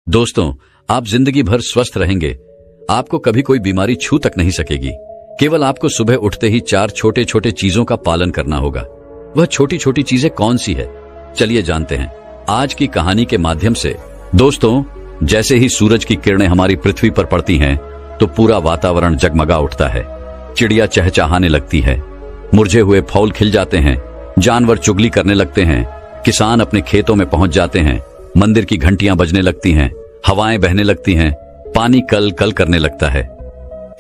दोस्तों, आप जिंदगी भर स्वस्थ रहेंगे। आपको कभी कोई बीमारी छू तक नहीं सकेगी। केवल आपको सुबह उठते ही 4 छोटे छोटे चीजों का पालन करना होगा। वह छोटी छोटी चीजें कौन सी है, चलिए जानते हैं आज की कहानी के माध्यम से। दोस्तों, जैसे ही सूरज की किरणें हमारी पृथ्वी पर पड़ती हैं, तो पूरा वातावरण जगमगा उठता है। चिड़िया चहचहाने लगती है, मुरझे हुए फूल खिल जाते हैं, जानवर चुगली करने लगते हैं, किसान अपने खेतों में पहुंच जाते हैं, मंदिर की घंटियां बजने लगती हैं, हवाएं बहने लगती हैं, पानी कल कल करने लगता है।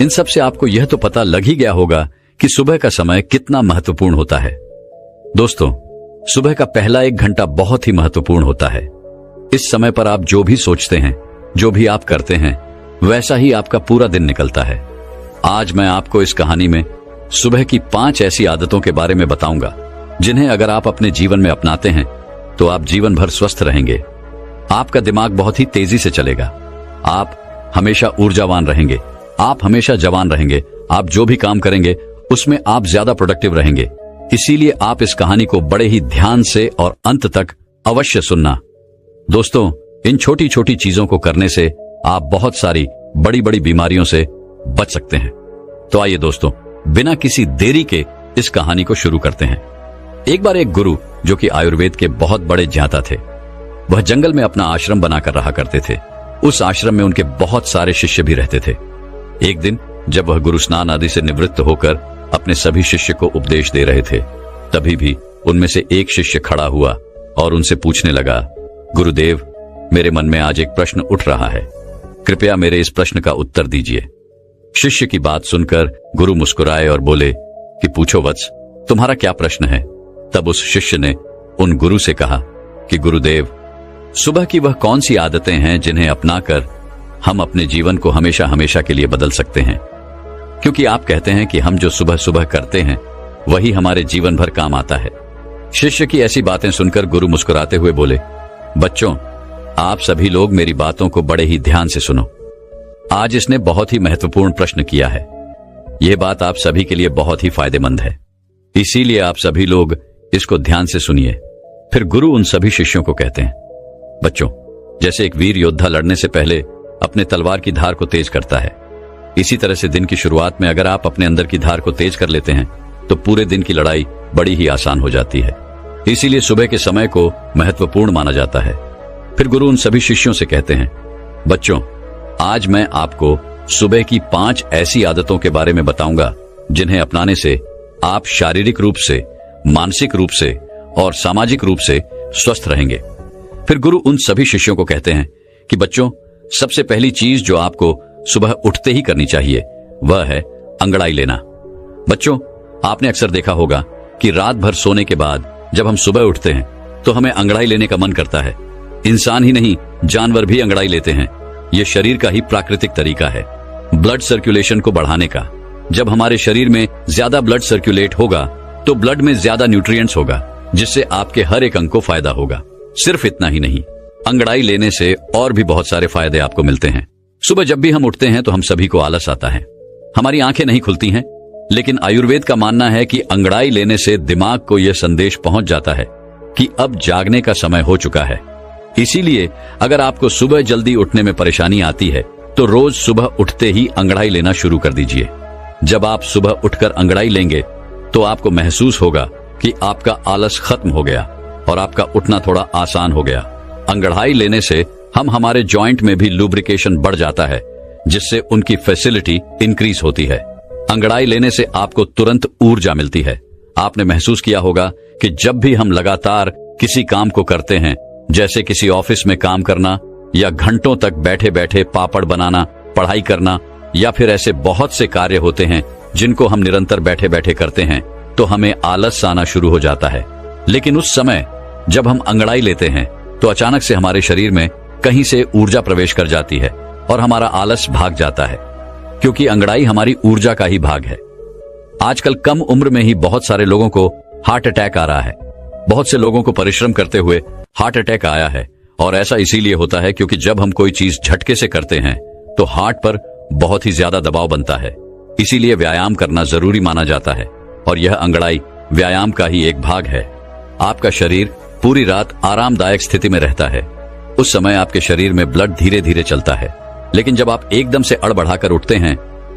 इन सब से आपको यह तो पता लग ही गया होगा कि सुबह का समय कितना महत्वपूर्ण होता है। दोस्तों, सुबह का पहला 1 घंटा बहुत ही महत्वपूर्ण होता है। इस समय पर आप जो भी सोचते हैं, जो भी आप करते हैं, वैसा ही आपका पूरा दिन निकलता है। आज मैं आपको इस कहानी में सुबह की 5 ऐसी आदतों के बारे में बताऊंगा, जिन्हें अगर आप अपने जीवन में अपनाते हैं तो आप जीवन भर स्वस्थ रहेंगे। आपका दिमाग बहुत ही तेजी से चलेगा, आप हमेशा ऊर्जावान रहेंगे, आप हमेशा जवान रहेंगे, आप जो भी काम करेंगे उसमें आप ज्यादा प्रोडक्टिव रहेंगे। इसीलिए आप इस कहानी को बड़े ही ध्यान से और अंत तक अवश्य सुनना। दोस्तों, इन छोटी छोटी चीजों को करने से आप बहुत सारी बड़ी बड़ी बीमारियों से बच सकते हैं। तो आइए दोस्तों, बिना किसी देरी के इस कहानी को शुरू करते हैं। एक बार एक गुरु, जो कि आयुर्वेद के बहुत बड़े ज्ञाता थे, वह जंगल में अपना आश्रम बनाकर रहा करते थे। उस आश्रम में उनके बहुत सारे शिष्य भी रहते थे। एक दिन जब वह गुरु स्नान आदि से निवृत्त होकर अपने सभी शिष्य को उपदेश दे रहे थे, तभी भी उनमें से एक शिष्य खड़ा हुआ और उनसे पूछने लगा, गुरुदेव, मेरे मन में आज एक प्रश्न उठ रहा है, कृपया मेरे इस प्रश्न का उत्तर दीजिए। शिष्य की बात सुनकर गुरु मुस्कुराए और बोले कि पूछो वत्स, तुम्हारा क्या प्रश्न है। तब उस शिष्य ने उन गुरु से कहा कि गुरुदेव, सुबह की वह कौन सी आदतें हैं जिन्हें अपनाकर हम अपने जीवन को हमेशा हमेशा के लिए बदल सकते हैं, क्योंकि आप कहते हैं कि हम जो सुबह सुबह करते हैं वही हमारे जीवन भर काम आता है। शिष्य की ऐसी बातें सुनकर गुरु मुस्कुराते हुए बोले, बच्चों, आप सभी लोग मेरी बातों को बड़े ही ध्यान से सुनो। आज इसने बहुत ही महत्वपूर्ण प्रश्न किया है। यह बात आप सभी के लिए बहुत ही फायदेमंद है, इसीलिए आप सभी लोग इसको ध्यान से सुनिए। फिर गुरु उन सभी शिष्यों को कहते हैं, बच्चों, जैसे एक वीर योद्धा लड़ने से पहले अपने तलवार की धार को तेज करता है, इसी तरह से दिन की शुरुआत में अगर आप अपने अंदर की धार को तेज कर लेते हैं तो पूरे दिन की लड़ाई बड़ी ही आसान हो जाती है। इसीलिए सुबह के समय को महत्वपूर्ण माना जाता है। फिर गुरु उन सभी शिष्यों से कहते हैं, बच्चों, आज मैं आपको सुबह की 5 ऐसी आदतों के बारे में बताऊंगा जिन्हें अपनाने से आप शारीरिक रूप से, मानसिक रूप से और सामाजिक रूप से स्वस्थ रहेंगे। फिर गुरु उन सभी शिष्यों को कहते हैं कि बच्चों, सबसे पहली चीज जो आपको सुबह उठते ही करनी चाहिए वह है अंगड़ाई लेना। बच्चों, आपने अक्सर देखा होगा कि रात भर सोने के बाद जब हम सुबह उठते हैं तो हमें अंगड़ाई लेने का मन करता है। इंसान ही नहीं, जानवर भी अंगड़ाई लेते हैं। यह शरीर का ही प्राकृतिक तरीका है ब्लड सर्कुलेशन को बढ़ाने का। जब हमारे शरीर में ज्यादा ब्लड सर्कुलेट होगा तो ब्लड में ज्यादा न्यूट्रिएंट्स होगा, जिससे आपके हर एक अंग को फायदा होगा। सिर्फ इतना ही नहीं, अंगड़ाई लेने से और भी बहुत सारे फायदे आपको मिलते हैं। सुबह जब भी हम उठते हैं तो हम सभी को आलस आता है, हमारी आंखें नहीं खुलती हैं, लेकिन आयुर्वेद का मानना है कि अंगड़ाई लेने से दिमाग को यह संदेश पहुंच जाता है कि अब जागने का समय हो चुका है। इसीलिए अगर आपको सुबह जल्दी उठने में परेशानी आती है तो रोज सुबह उठते ही अंगड़ाई लेना शुरू कर दीजिए। जब आप सुबह उठकर अंगड़ाई लेंगे तो आपको महसूस होगा कि आपका आलस खत्म हो गया और आपका उठना थोड़ा आसान हो गया। अंगड़ाई लेने से हमारे जॉइंट में भी लुब्रिकेशन बढ़ जाता है, जिससे उनकी फैसिलिटी इंक्रीज होती है। अंगड़ाई लेने से आपको तुरंत ऊर्जा मिलती है। आपने महसूस किया होगा कि जब भी हम लगातार किसी काम को करते हैं, जैसे किसी ऑफिस में काम करना या घंटों तक बैठे बैठे पापड़ बनाना, पढ़ाई करना, या फिर ऐसे बहुत से कार्य होते हैं जिनको हम निरंतर बैठे बैठे करते हैं, तो हमें आलस आना शुरू हो जाता है। लेकिन उस समय जब हम अंगड़ाई लेते हैं तो अचानक से हमारे शरीर में कहीं से ऊर्जा प्रवेश कर जाती है और हमारा आलस भाग जाता है, क्योंकि अंगड़ाई हमारी ऊर्जा का ही भाग है। आजकल कम उम्र में ही बहुत सारे लोगों को हार्ट अटैक आ रहा है। बहुत से लोगों को परिश्रम करते हुए हार्ट अटैक आया है, और ऐसा इसीलिए होता है क्योंकि जब हम कोई चीज झटके से करते हैं तो हार्ट पर बहुत ही ज्यादा दबाव बनता है। इसीलिए व्यायाम करना जरूरी माना जाता है, और यह अंगड़ाई व्यायाम का ही एक भाग है। आपका शरीर पूरी रात आरामदायक स्थिति में रहता है, उस समय आपके शरीर में ब्लड धीरे धीरे चलता है। लेकिन जब आप एकदम से अड़ बढ़ाकर उठते हैं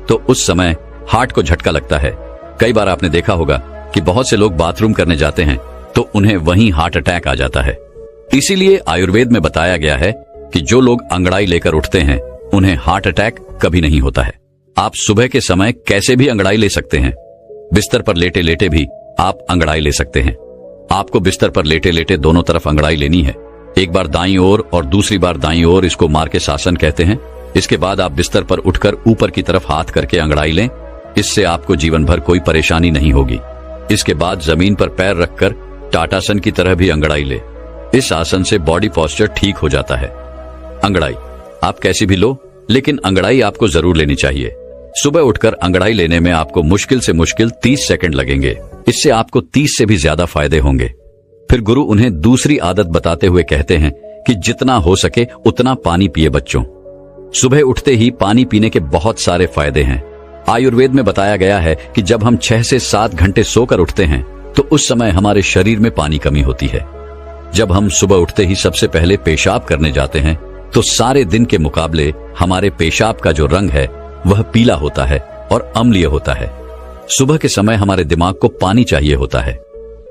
तो उस समय हार्ट को झटका लगता है। कई बार आपने देखा होगा कि बहुत से लोग बाथरूम करने जाते हैं तो उन्हें वहीं हार्ट अटैक आ जाता है। इसीलिए आयुर्वेद में बताया गया है कि जो लोग अंगड़ाई लेकर उठते हैं उन्हें हार्ट अटैक कभी नहीं होता है। आप सुबह के समय कैसे भी अंगड़ाई ले सकते हैं। बिस्तर पर लेटे लेटे भी आप अंगड़ाई ले सकते हैं। आपको बिस्तर पर लेटे लेटे दोनों तरफ अंगड़ाई लेनी है। एक बार दाईं ओर और दूसरी बार दाईं ओर, इसको मार के शासन कहते हैं। इसके बाद आप बिस्तर पर उठकर ऊपर की तरफ हाथ करके अंगड़ाई लें। इससे आपको जीवन भर कोई परेशानी नहीं होगी। इसके बाद जमीन पर पैर रखकर टाटासन की तरह भी अंगड़ाई ले। इस आसन से बॉडी पोस्चर ठीक हो जाता है। अंगड़ाई आप कैसी भी लो, लेकिन अंगड़ाई आपको जरूर लेनी चाहिए। सुबह उठकर अंगड़ाई लेने में आपको मुश्किल से मुश्किल 30 सेकंड लगेंगे। इससे आपको 30 से भी ज्यादा फायदे होंगे। फिर गुरु उन्हें दूसरी आदत बताते हुए कहते हैं कि जितना हो सके उतना पानी पिए बच्चों। सुबह उठते ही पानी पीने के बहुत सारे फायदे हैं। आयुर्वेद में बताया गया है कि जब हम 6 से 7 घंटे सोकर उठते हैं तो उस समय हमारे शरीर में पानी कमी होती है। जब हम सुबह उठते ही सबसे पहले पेशाब करने जाते हैं तो सारे दिन के मुकाबले हमारे पेशाब का जो रंग है वह पीला होता है और अम्लीय होता है। सुबह के समय हमारे दिमाग को पानी चाहिए होता है,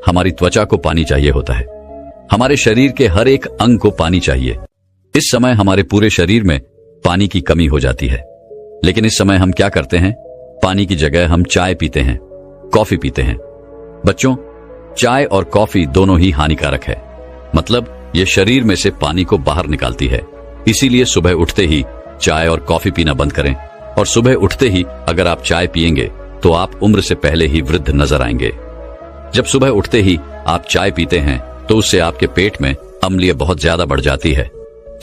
हमारी त्वचा को पानी चाहिए होता है, हमारे शरीर के हर एक अंग को पानी चाहिए। इस समय हमारे पूरे शरीर में पानी की कमी हो जाती है। लेकिन इस समय हम क्या करते हैं? पानी की जगह हम चाय पीते हैं, कॉफी पीते हैं। बच्चों, चाय और कॉफी दोनों ही हानिकारक है। मतलब ये शरीर में से पानी को बाहर निकालती है। इसीलिए सुबह उठते ही चाय और कॉफी पीना बंद करें। और सुबह उठते ही अगर आप चाय पिएंगे तो आप उम्र से पहले ही वृद्ध नजर आएंगे। जब सुबह उठते ही आप चाय पीते हैं तो उससे आपके पेट में अम्लीय बहुत ज्यादा बढ़ जाती है,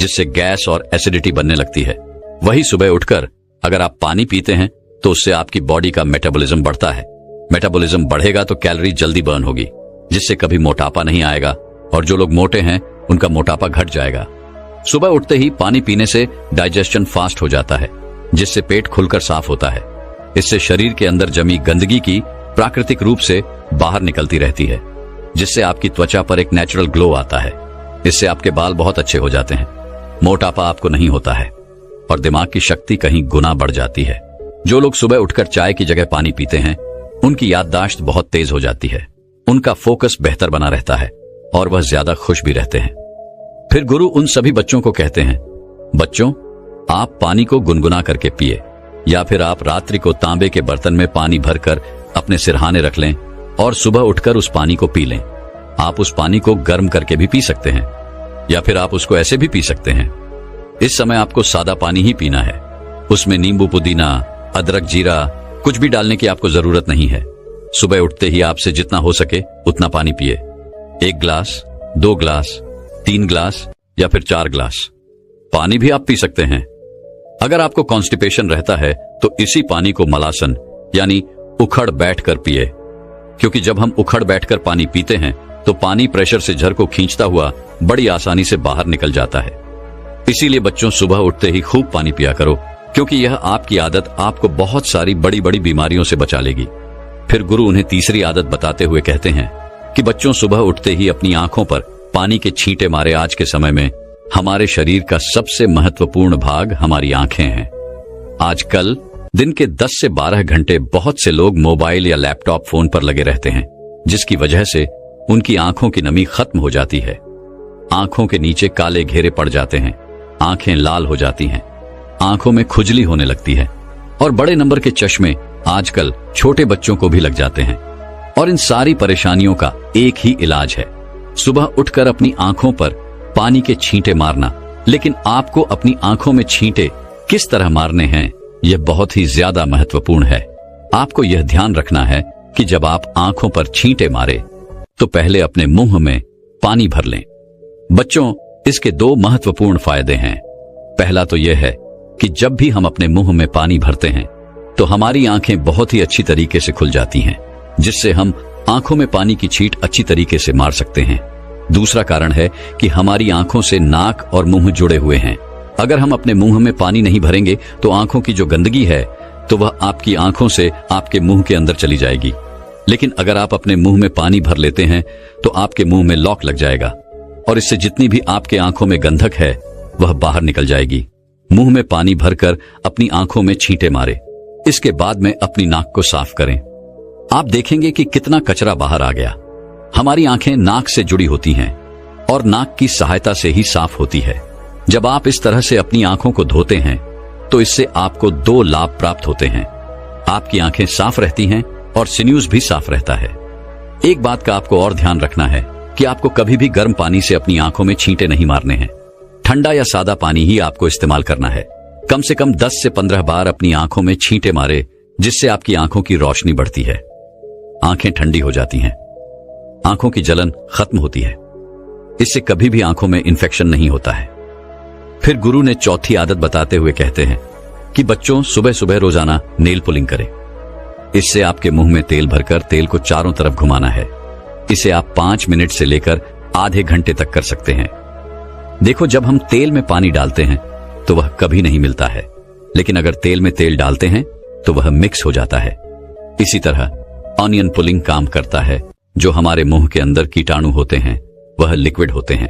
जिससे गैस और एसिडिटी बनने लगती है। वही सुबह उठकर अगर आप पानी पीते हैं तो उससे आपकी बॉडी का मेटाबॉलिज्म बढ़ता है। मेटाबॉलिज्म बढ़ेगा तो कैलोरी जल्दी बर्न होगी, जिससे कभी मोटापा नहीं आएगा और जो लोग मोटे हैं उनका मोटापा घट जाएगा। सुबह उठते ही पानी पीने से डाइजेशन फास्ट हो जाता है, जिससे पेट खुलकर साफ होता है। इससे शरीर के अंदर जमी गंदगी की प्राकृतिक रूप से बाहर निकलती रहती है, जिससे आपकी त्वचा पर एक नेचुरल ग्लो आता है। इससे आपके बाल बहुत अच्छे हो जाते हैं, मोटापा आपको नहीं होता है और दिमाग की शक्ति कहीं गुना बढ़ जाती है। जो लोग सुबह उठकर चाय की जगह पानी पीते हैं उनकी याददाश्त बहुत तेज हो जाती है, उनका फोकस बेहतर बना रहता है और वह ज्यादा खुश भी रहते हैं। फिर गुरु उन सभी बच्चों को कहते हैं, बच्चों आप पानी को गुनगुना करके पिए, या फिर आप रात्रि को तांबे के बर्तन में पानी भरकर अपने सिरहाने रख लें और सुबह उठकर उस पानी को पी लें। आप उस पानी को गर्म करके भी पी सकते हैं या फिर आप उसको ऐसे भी पी सकते हैं। इस समय आपको सादा पानी ही पीना है। उसमें नींबू, पुदीना, अदरक, जीरा कुछ भी डालने की आपको जरूरत नहीं है। सुबह उठते ही आपसे जितना हो सके उतना पानी पिए। 1 ग्लास, 2 ग्लास, 3 ग्लास या फिर 4 ग्लास पानी भी आप पी सकते हैं। अगर आपको कॉन्स्टिपेशन रहता है तो इसी पानी को मलासन यानी उखड़ बैठकर पिए, क्योंकि जब हम उखड़ बैठकर पानी पीते हैं तो पानी प्रेशर से झर को खींचता हुआ बड़ी आसानी से बाहर निकल जाता है। इसीलिए बच्चों सुबह उठते ही खूब पानी पिया करो, क्योंकि यह आपकी आदत आपको बहुत सारी बड़ी बड़ी बीमारियों से बचा लेगी। फिर गुरु उन्हें तीसरी आदत बताते हुए कहते हैं कि बच्चों सुबह उठते ही अपनी आंखों पर पानी के छींटे मारे। आज के समय में हमारे शरीर का सबसे महत्वपूर्ण भाग हमारी आंखें हैं। आजकल दिन के 10 से 12 घंटे बहुत से लोग मोबाइल या लैपटॉप फोन पर लगे रहते हैं, जिसकी वजह से उनकी आंखों की नमी खत्म हो जाती है। आंखों के नीचे काले घेरे पड़ जाते हैं, आंखें लाल हो जाती हैं, आंखों में खुजली होने लगती है और बड़े नंबर के चश्मे आजकल छोटे बच्चों को भी लग जाते हैं। और इन सारी परेशानियों का एक ही इलाज है, सुबह उठकर अपनी आंखों पर पानी के छींटे मारना। लेकिन आपको अपनी आंखों में छींटे किस तरह मारने हैं यह बहुत ही ज्यादा महत्वपूर्ण है। आपको यह ध्यान रखना है कि जब आप आंखों पर छींटे मारे तो पहले अपने मुंह में पानी भर लें। बच्चों इसके 2 महत्वपूर्ण फायदे हैं। पहला तो यह है कि जब भी हम अपने मुंह में पानी भरते हैं तो हमारी आंखें बहुत ही अच्छी तरीके से खुल जाती हैं, जिससे हम आंखों में पानी की छींट अच्छी तरीके से मार सकते हैं। दूसरा कारण है कि हमारी आंखों से नाक और मुंह जुड़े हुए हैं। अगर हम अपने मुंह में पानी नहीं भरेंगे तो आंखों की जो गंदगी है तो वह आपकी आंखों से आपके मुंह के अंदर चली जाएगी। लेकिन अगर आप अपने मुंह में पानी भर लेते हैं तो आपके मुंह में लॉक लग जाएगा और इससे जितनी भी आपके आंखों में गंधक है वह बाहर निकल जाएगी। मुंह में पानी भरकर अपनी आंखों में छींटे मारे। इसके बाद में अपनी नाक को साफ करें। आप देखेंगे कि कितना कचरा बाहर आ गया। हमारी आंखें नाक से जुड़ी होती हैं और नाक की सहायता से ही साफ होती है। जब आप इस तरह से अपनी आंखों को धोते हैं तो इससे आपको 2 लाभ प्राप्त होते हैं। आपकी आंखें साफ रहती हैं और सिन्यूज भी साफ रहता है। एक बात का आपको और ध्यान रखना है कि आपको कभी भी गर्म पानी से अपनी आंखों में छींटे नहीं मारने हैं। ठंडा या सादा पानी ही आपको इस्तेमाल करना है। कम से कम 10 से 15 बार अपनी आंखों में छींटे मारे, जिससे आपकी आंखों की रोशनी बढ़ती है, आंखें ठंडी हो जाती हैं, आंखों की जलन खत्म होती है। इससे कभी भी आंखों में इंफेक्शन नहीं होता है। फिर गुरु ने चौथी आदत बताते हुए कहते हैं कि बच्चों, सुबह सुबह रोजाना नेल पुलिंग करें। इससे आपके मुंह में तेल भरकर तेल को चारों तरफ घुमाना है। इसे आप 5 मिनट से लेकर आधे घंटे तक कर सकते हैं। देखो, जब हम तेल में पानी डालते हैं तो वह कभी नहीं मिलता है, लेकिन अगर तेल में तेल डालते हैं तो वह मिक्स हो जाता है। इसी तरह ऑनियन पुलिंग काम करता है। जो हमारे मुंह के अंदर कीटाणु होते हैं वह लिक्विड होते हैं।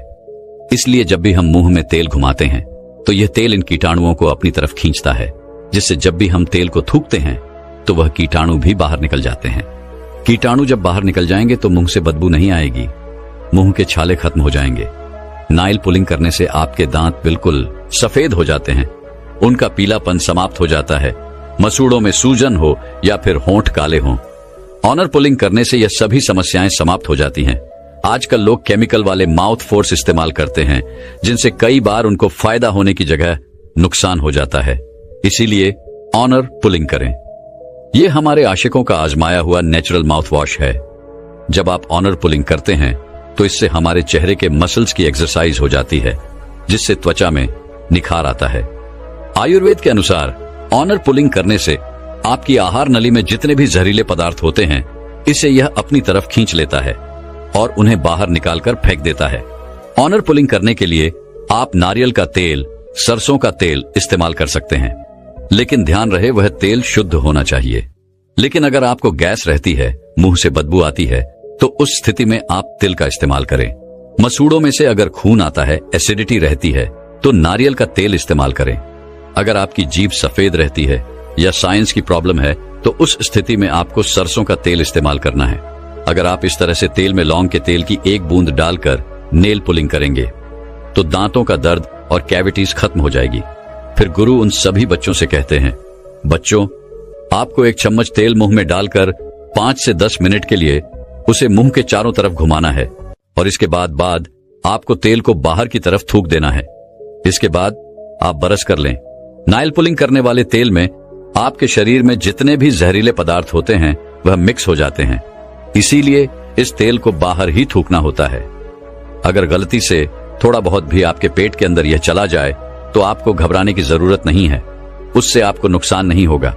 इसलिए जब भी हम मुंह में तेल घुमाते हैं तो यह तेल इन कीटाणुओं को अपनी तरफ खींचता है, जिससे जब भी हम तेल को थूकते हैं तो वह कीटाणु भी बाहर निकल जाते हैं। कीटाणु जब बाहर निकल जाएंगे तो मुंह से बदबू नहीं आएगी, मुंह के छाले खत्म हो जाएंगे। नाइल पुलिंग करने से आपके दांत बिल्कुल सफेद हो जाते हैं, उनका पीलापन समाप्त हो जाता है। मसूड़ों में सूजन हो या फिर होंठ काले हों, ऑनर पुलिंग करने से यह सभी समस्याएं समाप्त हो जाती हैं। आजकल लोग केमिकल वाले माउथ फोर्स इस्तेमाल करते हैं, जिनसे कई बार उनको फायदा होने की जगह नुकसान हो जाता है। इसीलिए ऑनर पुलिंग करें। यह हमारे आशिकों का आजमाया हुआ नेचुरल माउथ वॉश है। जब आप ऑनर पुलिंग करते हैं तो इससे हमारे चेहरे के मसल्स की एक्सरसाइज हो जाती है, जिससे त्वचा में निखार आता है। आयुर्वेद के अनुसार ऑनर पुलिंग करने से आपकी आहार नली में जितने भी जहरीले पदार्थ होते हैं, इसे यह अपनी तरफ खींच लेता है और उन्हें बाहर निकालकर फेंक देता है। ऑनर पुलिंग करने के लिए आप नारियल का तेल, सरसों का तेल इस्तेमाल कर सकते हैं, लेकिन ध्यान रहे वह तेल शुद्ध होना चाहिए। लेकिन अगर आपको गैस रहती है, मुंह से बदबू आती है, तो उस स्थिति में आप तिल का इस्तेमाल करें। मसूड़ों में से अगर खून आता है, एसिडिटी रहती है, तो नारियल का तेल इस्तेमाल करें। अगर आपकी जीभ सफेद रहती है या साइंस की प्रॉब्लम है तो उस स्थिति में आपको सरसों का तेल इस्तेमाल करना है। अगर आप इस तरह से तेल में लौंग के तेल की 1 बूंद डालकर नेल पुलिंग करेंगे तो दांतों का दर्द और कैविटीज खत्म हो जाएगी। फिर गुरु उन सभी बच्चों से कहते हैं, बच्चों, आपको 1 चम्मच तेल मुंह में डालकर 5 से 10 मिनट के लिए उसे मुंह के चारों तरफ घुमाना है और इसके बाद आपको तेल को बाहर की तरफ थूक देना है। इसके बाद आप ब्रश कर लें। नाइल पुलिंग करने वाले तेल में आपके शरीर में जितने भी जहरीले पदार्थ होते हैं वह मिक्स हो जाते हैं, इसीलिए इस तेल को बाहर ही थूकना होता है। अगर गलती से थोड़ा बहुत भी आपके पेट के अंदर यह चला जाए तो आपको घबराने की जरूरत नहीं है, उससे आपको नुकसान नहीं होगा।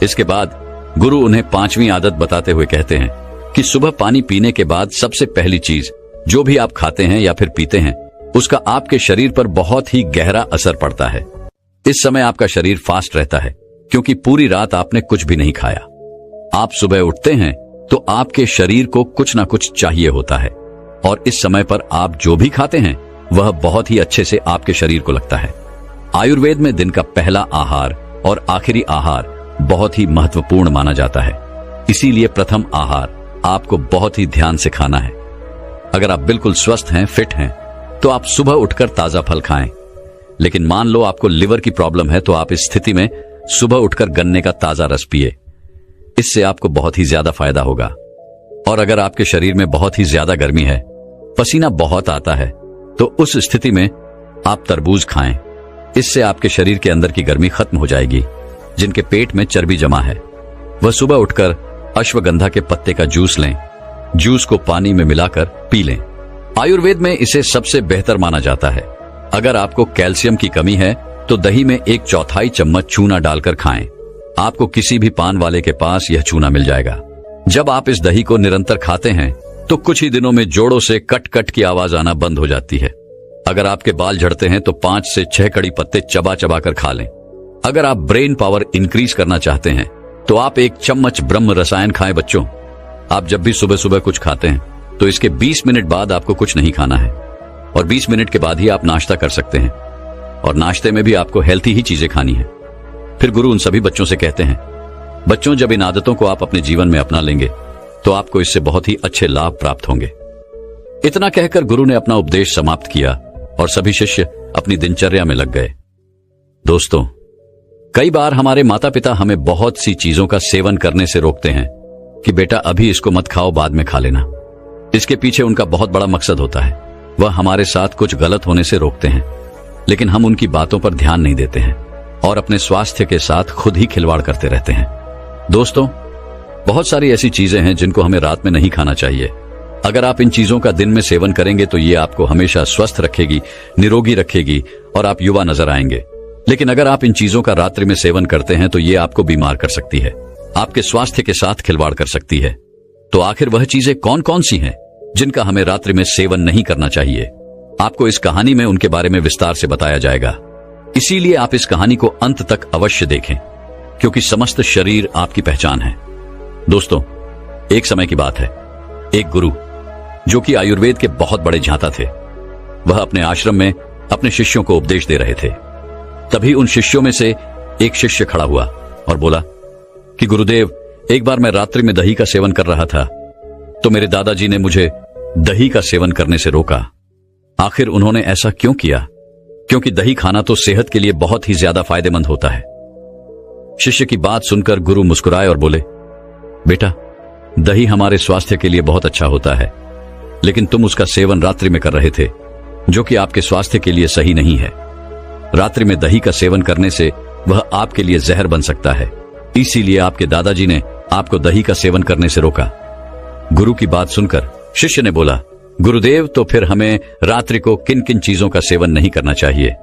इसके बाद गुरु उन्हें 5वीं आदत बताते हुए कहते हैं कि सुबह पानी पीने के बाद सबसे पहली चीज जो भी आप खाते हैं या फिर पीते हैं, उसका आपके शरीर पर बहुत ही गहरा असर पड़ता है। इस समय आपका शरीर फास्ट रहता है क्योंकि पूरी रात आपने कुछ भी नहीं खाया। आप सुबह उठते हैं तो आपके शरीर को कुछ ना कुछ चाहिए होता है और इस समय पर आप जो भी खाते हैं वह बहुत ही अच्छे से आपके शरीर को लगता है। आयुर्वेद में दिन का पहला आहार और आखिरी आहार बहुत ही महत्वपूर्ण माना जाता है, इसीलिए प्रथम आहार आपको बहुत ही ध्यान से खाना है। अगर आप बिल्कुल स्वस्थ हैं, फिट हैं, तो आप सुबह उठकर ताजा फल खाएं। लेकिन मान लो आपको लिवर की प्रॉब्लम है तो आप इस स्थिति में सुबह उठकर गन्ने का ताजा रस पिए, इससे आपको बहुत ही ज्यादा फायदा होगा। और अगर आपके शरीर में बहुत ही ज्यादा गर्मी है, पसीना बहुत आता है, तो उस स्थिति में आप तरबूज खाएं। इससे आपके शरीर के अंदर की गर्मी खत्म हो जाएगी। जिनके पेट में चर्बी जमा है वह सुबह उठकर अश्वगंधा के पत्ते का जूस लें। जूस को पानी में मिलाकर पी लें। आयुर्वेद में इसे सबसे बेहतर माना जाता है। अगर आपको कैल्शियम की कमी है तो दही में 1/4 चम्मच चूना डालकर खाएं। आपको किसी भी पान वाले के पास यह चूना मिल जाएगा। जब आप इस दही को निरंतर खाते हैं तो कुछ ही दिनों में जोड़ों से कट कट की आवाज आना बंद हो जाती है। अगर आपके बाल झड़ते हैं तो 5 से 6 कड़ी पत्ते चबा चबा कर खा लें। अगर आप ब्रेन पावर इंक्रीज करना चाहते हैं तो आप 1 चम्मच ब्रह्म रसायन खाएं। बच्चों, आप जब भी सुबह सुबह कुछ खाते हैं तो इसके 20 मिनट बाद आपको कुछ नहीं खाना है और 20 मिनट के बाद ही आप नाश्ता कर सकते हैं, और नाश्ते में भी आपको हेल्थी ही चीजें खानी है। फिर गुरु उन सभी बच्चों से कहते हैं, बच्चों, जब इन आदतों को आप अपने जीवन में अपना लेंगे तो आपको इससे बहुत ही अच्छे लाभ प्राप्त होंगे। इतना कहकर गुरु ने अपना उपदेश समाप्त किया और सभी शिष्य अपनी दिनचर्या में लग गए। दोस्तों, कई बार हमारे माता पिता हमें बहुत सी चीजों का सेवन करने से रोकते हैं कि बेटा अभी इसको मत खाओ, बाद में खा लेना। इसके पीछे उनका बहुत बड़ा मकसद होता है। वह हमारे साथ कुछ गलत होने से रोकते हैं, लेकिन हम उनकी बातों पर ध्यान नहीं देते हैं और अपने स्वास्थ्य के साथ खुद ही खिलवाड़ करते रहते हैं। दोस्तों, बहुत सारी ऐसी चीजें हैं जिनको हमें रात में नहीं खाना चाहिए। अगर आप इन चीजों का दिन में सेवन करेंगे तो ये आपको हमेशा स्वस्थ रखेगी, निरोगी रखेगी और आप युवा नजर आएंगे। लेकिन अगर आप इन चीजों का रात्रि में सेवन करते हैं तो ये आपको बीमार कर सकती है, आपके स्वास्थ्य के साथ खिलवाड़ कर सकती है। तो आखिर वह चीजें कौन कौन सी हैं जिनका हमें रात्रि में सेवन नहीं करना चाहिए? आपको इस कहानी में उनके बारे में विस्तार से बताया जाएगा, इसीलिए आप इस कहानी को अंत तक अवश्य देखें, क्योंकि समस्त शरीर आपकी पहचान है। दोस्तों, एक समय की बात है, एक गुरु जो कि आयुर्वेद के बहुत बड़े झांता थे, वह अपने आश्रम में अपने शिष्यों को उपदेश दे रहे थे। तभी उन शिष्यों में से एक शिष्य खड़ा हुआ और बोला कि गुरुदेव, एक बार मैं रात्रि में दही का सेवन कर रहा था तो मेरे दादाजी ने मुझे दही का सेवन करने से रोका। आखिर उन्होंने ऐसा क्यों किया? क्योंकि दही खाना तो सेहत के लिए बहुत ही ज्यादा फायदेमंद होता है। शिष्य की बात सुनकर गुरु मुस्कुराए और बोले, बेटा, दही हमारे स्वास्थ्य के लिए बहुत अच्छा होता है, लेकिन तुम उसका सेवन रात्रि में कर रहे थे, जो कि आपके स्वास्थ्य के लिए सही नहीं है। रात्रि में दही का सेवन करने से वह आपके लिए जहर बन सकता है, इसीलिए आपके दादाजी ने आपको दही का सेवन करने से रोका। गुरु की बात सुनकर शिष्य ने बोला, गुरुदेव, तो फिर हमें रात्रि को किन किन चीजों का सेवन नहीं करना चाहिए?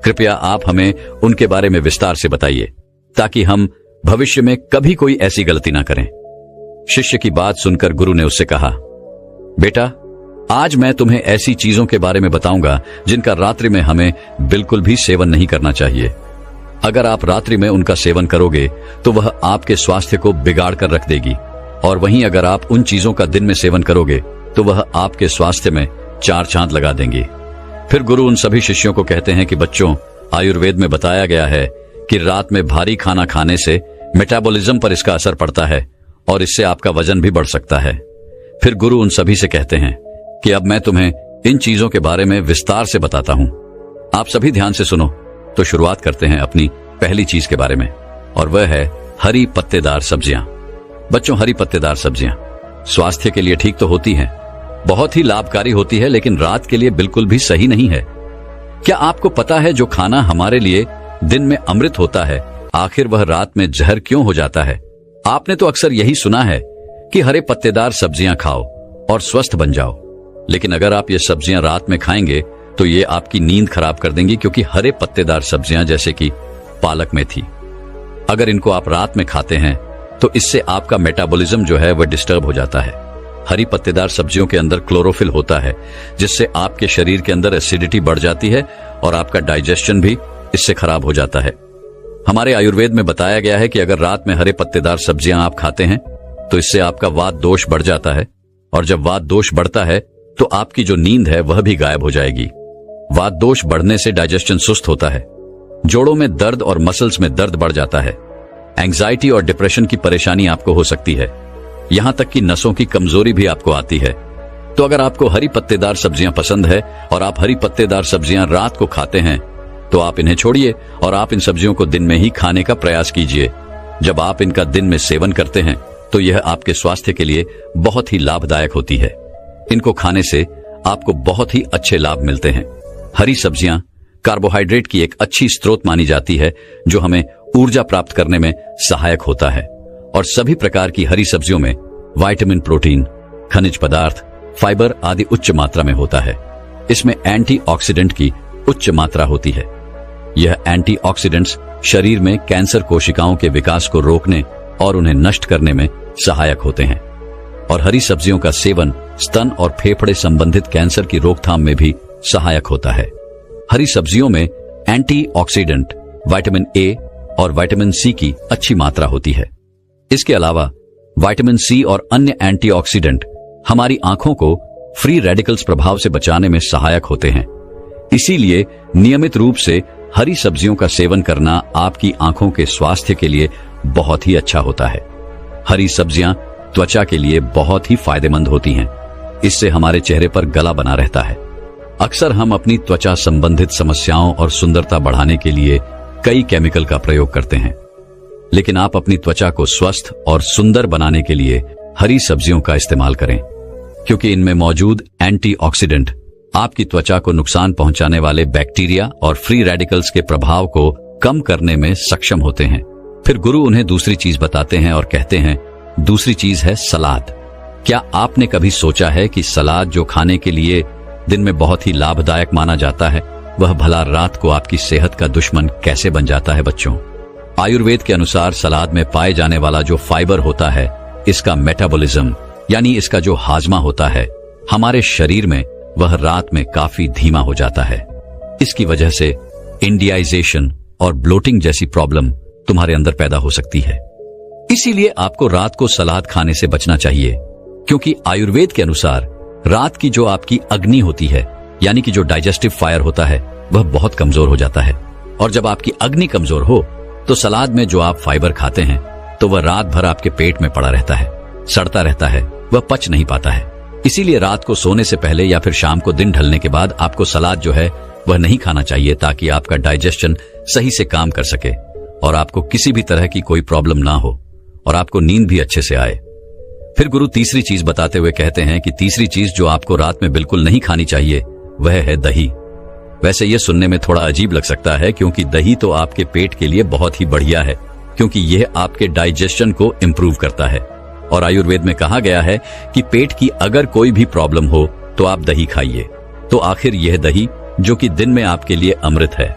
कृपया आप हमें उनके बारे में विस्तार से बताइए, ताकि हम भविष्य में कभी कोई ऐसी गलती ना करें। शिष्य की बात सुनकर गुरु ने उससे कहा, बेटा, आज मैं तुम्हें ऐसी चीजों के बारे में बताऊंगा जिनका रात्रि में हमें बिल्कुल भी सेवन नहीं करना चाहिए। अगर आप रात्रि में उनका सेवन करोगे तो वह आपके स्वास्थ्य को बिगाड़ कर रख देगी, और वहीं अगर आप उन चीजों का दिन में सेवन करोगे तो वह आपके स्वास्थ्य में 4 चांद लगा देंगी। फिर गुरु उन सभी शिष्यों को कहते हैं कि बच्चों, आयुर्वेद में बताया गया है कि रात में भारी खाना खाने से मेटाबॉलिज्म पर इसका असर पड़ता है और इससे आपका वजन भी बढ़ सकता है। फिर गुरु उन सभी से कहते हैं कि अब मैं तुम्हें इन चीजों के बारे में विस्तार से बताता हूं। आप सभी ध्यान से सुनो। तो शुरुआत करते हैं अपनी पहली चीज के बारे में, और वह है हरी पत्तेदार सब्जियां। बच्चों, हरी पत्तेदार सब्जियां स्वास्थ्य के लिए ठीक तो होती हैं, बहुत ही लाभकारी होती है, लेकिन रात के लिए बिल्कुल भी सही नहीं है। क्या आपको पता है जो खाना हमारे लिए दिन में अमृत होता है, आखिर वह रात में जहर क्यों हो जाता है? आपने तो अक्सर यही सुना है कि हरे पत्तेदार सब्जियां खाओ और स्वस्थ बन जाओ, लेकिन अगर आप ये सब्जियां रात में खाएंगे तो ये आपकी नींद खराब कर देंगी, क्योंकि हरे पत्तेदार सब्जियां जैसे कि पालक मेथी, अगर इनको आप रात में खाते हैं तो इससे आपका मेटाबॉलिज्म जो है वह डिस्टर्ब हो जाता है। हरी पत्तेदार सब्जियों के अंदर क्लोरोफिल होता है, जिससे आपके शरीर के अंदर एसिडिटी बढ़ जाती है और आपका डाइजेशन भी इससे खराब हो जाता है। हमारे आयुर्वेद में बताया गया है कि अगर रात में हरे पत्तेदार सब्जियां आप खाते हैं तो इससे आपका वात दोष बढ़ जाता है, और जब वात दोष बढ़ता है तो आपकी जो नींद है वह भी गायब हो जाएगी। वात दोष बढ़ने से डाइजेशन सुस्त होता है, जोड़ों में दर्द और मसल्स में दर्द बढ़ जाता है, एंग्जाइटी और डिप्रेशन की परेशानी आपको हो सकती है, यहां तक कि नसों की कमजोरी भी आपको आती है। तो अगर आपको हरी पत्तेदार सब्जियां पसंद है और आप हरी पत्तेदार सब्जियां रात को खाते हैं तो आप इन्हें छोड़िए और आप इन सब्जियों को दिन में ही खाने का प्रयास कीजिए। जब आप इनका दिन में सेवन करते हैं तो यह आपके स्वास्थ्य के लिए बहुत ही लाभदायक होती है। इनको खाने से आपको बहुत ही अच्छे लाभ मिलते हैं। हरी सब्जियां कार्बोहाइड्रेट की एक अच्छी स्रोत मानी जाती है, जो हमें ऊर्जा प्राप्त करने में सहायक होता है, और सभी प्रकार की हरी सब्जियों में विटामिन, प्रोटीन, खनिज पदार्थ, फाइबर आदि उच्च मात्रा में होता है। इसमें एंटीऑक्सीडेंट की उच्च मात्रा होती है। यह एंटीऑक्सीडेंट्स शरीर में कैंसर कोशिकाओं के विकास को रोकने और उन्हें नष्ट करने में सहायक होते हैं, और हरी सब्जियों का सेवन स्तन और फेफड़े संबंधित कैंसर की रोकथाम में भी सहायक होता है। हरी सब्जियों में एंटीऑक्सीडेंट, विटामिन ए और विटामिन सी की अच्छी मात्रा होती है। इसके अलावा विटामिन सी और अन्य एंटीऑक्सीडेंट हमारी आंखों को फ्री रेडिकल्स प्रभाव से बचाने में सहायक होते हैं। इसीलिए नियमित रूप से हरी सब्जियों का सेवन करना आपकी आंखों के स्वास्थ्य के लिए बहुत ही अच्छा होता है। हरी सब्जियां त्वचा के लिए बहुत ही फायदेमंद होती हैं। इससे हमारे चेहरे पर गला बना रहता है। अक्सर हम अपनी त्वचा संबंधित समस्याओं और सुंदरता बढ़ाने के लिए कई केमिकल का प्रयोग करते हैं, लेकिन आप अपनी त्वचा को स्वस्थ और सुंदर बनाने के लिए हरी सब्जियों का इस्तेमाल करें, क्योंकि इनमें मौजूद एंटीऑक्सीडेंट आपकी त्वचा को नुकसान पहुंचाने वाले बैक्टीरिया और फ्री रेडिकल्स के प्रभाव को कम करने में सक्षम होते हैं। फिर गुरु उन्हें दूसरी चीज बताते हैं और कहते हैं, दूसरी चीज है सलाद। क्या आपने कभी सोचा है कि सलाद जो खाने के लिए दिन में बहुत ही लाभदायक माना जाता है, वह भला रात को आपकी सेहत का दुश्मन कैसे बन जाता है? बच्चों, आयुर्वेद के अनुसार सलाद में पाए जाने वाला जो फाइबर होता है, इसका मेटाबॉलिज्म यानी इसका जो हाजमा होता है हमारे शरीर में, वह रात में काफी धीमा हो जाता है। इसकी वजह से इंडियाइजेशन और ब्लोटिंग जैसी प्रॉब्लम तुम्हारे अंदर पैदा हो सकती है। इसीलिए आपको रात को सलाद खाने से बचना चाहिए, क्योंकि आयुर्वेद के अनुसार रात की जो आपकी अग्नि होती है, यानी कि जो डाइजेस्टिव फायर होता है, वह बहुत कमजोर हो जाता है। और जब आपकी अग्नि कमजोर हो तो सलाद में जो आप फाइबर खाते हैं तो वह रात भर आपके पेट में पड़ा रहता है, सड़ता रहता है, वह पच नहीं पाता है। इसीलिए रात को सोने से पहले या फिर शाम को दिन ढलने के बाद आपको सलाद जो है वह नहीं खाना चाहिए, ताकि आपका डाइजेशन सही से काम कर सके और आपको किसी भी तरह की कोई प्रॉब्लम ना हो और आपको नींद भी अच्छे से आए। फिर गुरु तीसरी चीज बताते हुए कहते हैं कि तीसरी चीज जो आपको रात में बिल्कुल नहीं खानी चाहिए वह है दही। वैसे यह सुनने में थोड़ा अजीब लग सकता है, क्योंकि दही तो आपके पेट के लिए बहुत ही बढ़िया है, क्योंकि यह आपके डाइजेशन को इंप्रूव करता है। और आयुर्वेद में कहा गया है कि पेट की अगर कोई भी प्रॉब्लम हो तो आप दही खाइए। तो आखिर यह दही जो कि दिन में आपके लिए अमृत है,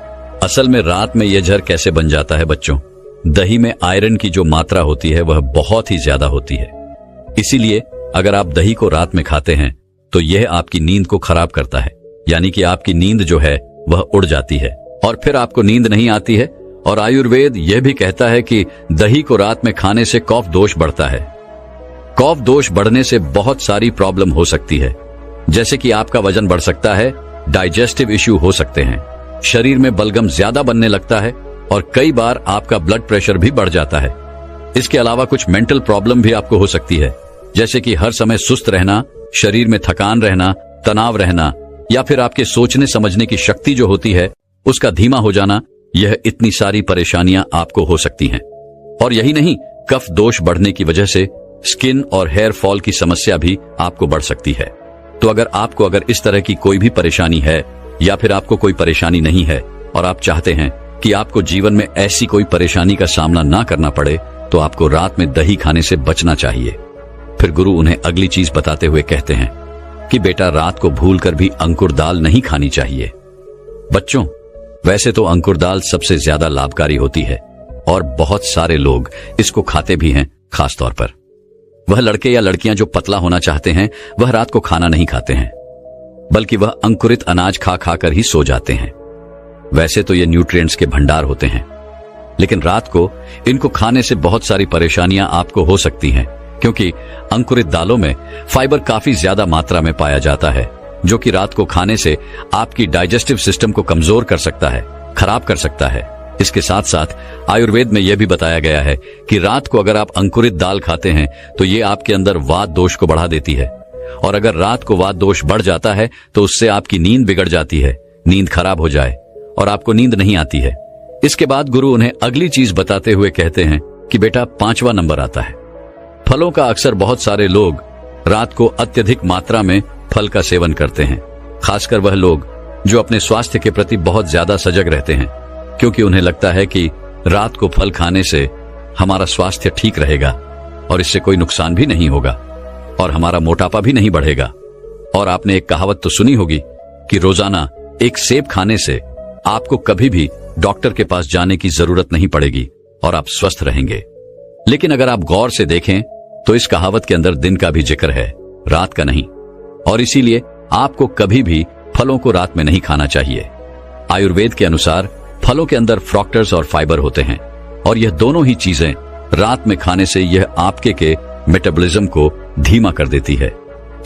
असल में रात में यह जहर कैसे बन जाता है? बच्चों, दही में आयरन की जो मात्रा होती है वह बहुत ही ज्यादा होती है। इसीलिए अगर आप दही को रात में खाते हैं तो यह आपकी नींद को खराब करता है, यानी कि आपकी नींद जो है वह उड़ जाती है और फिर आपको नींद नहीं आती है। और आयुर्वेद यह भी कहता है कि दही को रात में खाने से कफ दोष बढ़ता है। कफ दोष बढ़ने से बहुत सारी प्रॉब्लम हो सकती है, जैसे कि आपका वजन बढ़ सकता है, डाइजेस्टिव इश्यू हो सकते हैं, शरीर में बलगम ज्यादा बनने लगता है और कई बार आपका ब्लड प्रेशर भी बढ़ जाता है। इसके अलावा कुछ मेंटल प्रॉब्लम भी आपको हो सकती है, जैसे कि हर समय सुस्त रहना, शरीर में थकान रहना, तनाव रहना, या फिर आपके सोचने समझने की शक्ति जो होती है उसका धीमा हो जाना। यह इतनी सारी परेशानियां आपको हो सकती हैं। और यही नहीं, कफ दोष बढ़ने की वजह से स्किन और हेयर फॉल की समस्या भी आपको बढ़ सकती है। तो अगर इस तरह की कोई भी परेशानी है या फिर आपको कोई परेशानी नहीं है और आप चाहते हैं कि आपको जीवन में ऐसी कोई परेशानी का सामना ना करना पड़े, तो आपको रात में दही खाने से बचना चाहिए। फिर गुरु उन्हें अगली चीज बताते हुए कहते हैं कि बेटा, रात को भूलकर भी अंकुर दाल नहीं खानी चाहिए। बच्चों, वैसे तो अंकुर दाल सबसे ज्यादा लाभकारी होती है और बहुत सारे लोग इसको खाते भी हैं। खास तौर पर वह लड़के या लड़कियां जो पतला होना चाहते हैं, वह रात को खाना नहीं खाते हैं, बल्कि वह अंकुरित अनाज खा खाकर ही सो जाते हैं। वैसे तो ये न्यूट्रिएंट्स के भंडार होते हैं, लेकिन रात को इनको खाने से बहुत सारी परेशानियां आपको हो सकती हैं, क्योंकि अंकुरित दालों में फाइबर काफी ज्यादा मात्रा में पाया जाता है, जो कि रात को खाने से आपकी डाइजेस्टिव सिस्टम को कमजोर कर सकता है, खराब कर सकता है। इसके साथ साथ आयुर्वेद में यह भी बताया गया है कि रात को अगर आप अंकुरित दाल खाते हैं तो ये आपके अंदर वात दोष को बढ़ा देती है, और अगर रात को वात दोष बढ़ जाता है तो उससे आपकी नींद बिगड़ जाती है, नींद खराब हो जाए और आपको नींद नहीं आती है। इसके बाद गुरु उन्हें अगली चीज बताते हुए कहते हैं कि बेटा, 5वां नंबर आता है फलों का। अक्सर बहुत सारे लोग रात को अत्यधिक मात्रा में फल का सेवन करते हैं, खासकर वह लोग जो अपने स्वास्थ्य के प्रति बहुत ज्यादा सजग रहते हैं, क्योंकि उन्हें लगता है कि रात को फल खाने से हमारा स्वास्थ्य ठीक रहेगा और इससे कोई नुकसान भी नहीं होगा और हमारा मोटापा भी नहीं बढ़ेगा। और आपने एक कहावत तो सुनी होगी कि रोजाना एक सेब खाने से आपको कभी भी डॉक्टर के पास जाने की जरूरत नहीं पड़ेगी और आप स्वस्थ रहेंगे। लेकिन अगर आप गौर से देखें तो इस कहावत के अंदर दिन का भी जिक्र है, रात का नहीं, और इसीलिए आपको कभी भी फलों को रात में नहीं खाना चाहिए। आयुर्वेद के अनुसार फलों के अंदर फ्रक्टोज और फाइबर होते हैं, और यह दोनों ही चीजें रात में खाने से यह आपके के मेटाबॉलिज्म को धीमा कर देती है,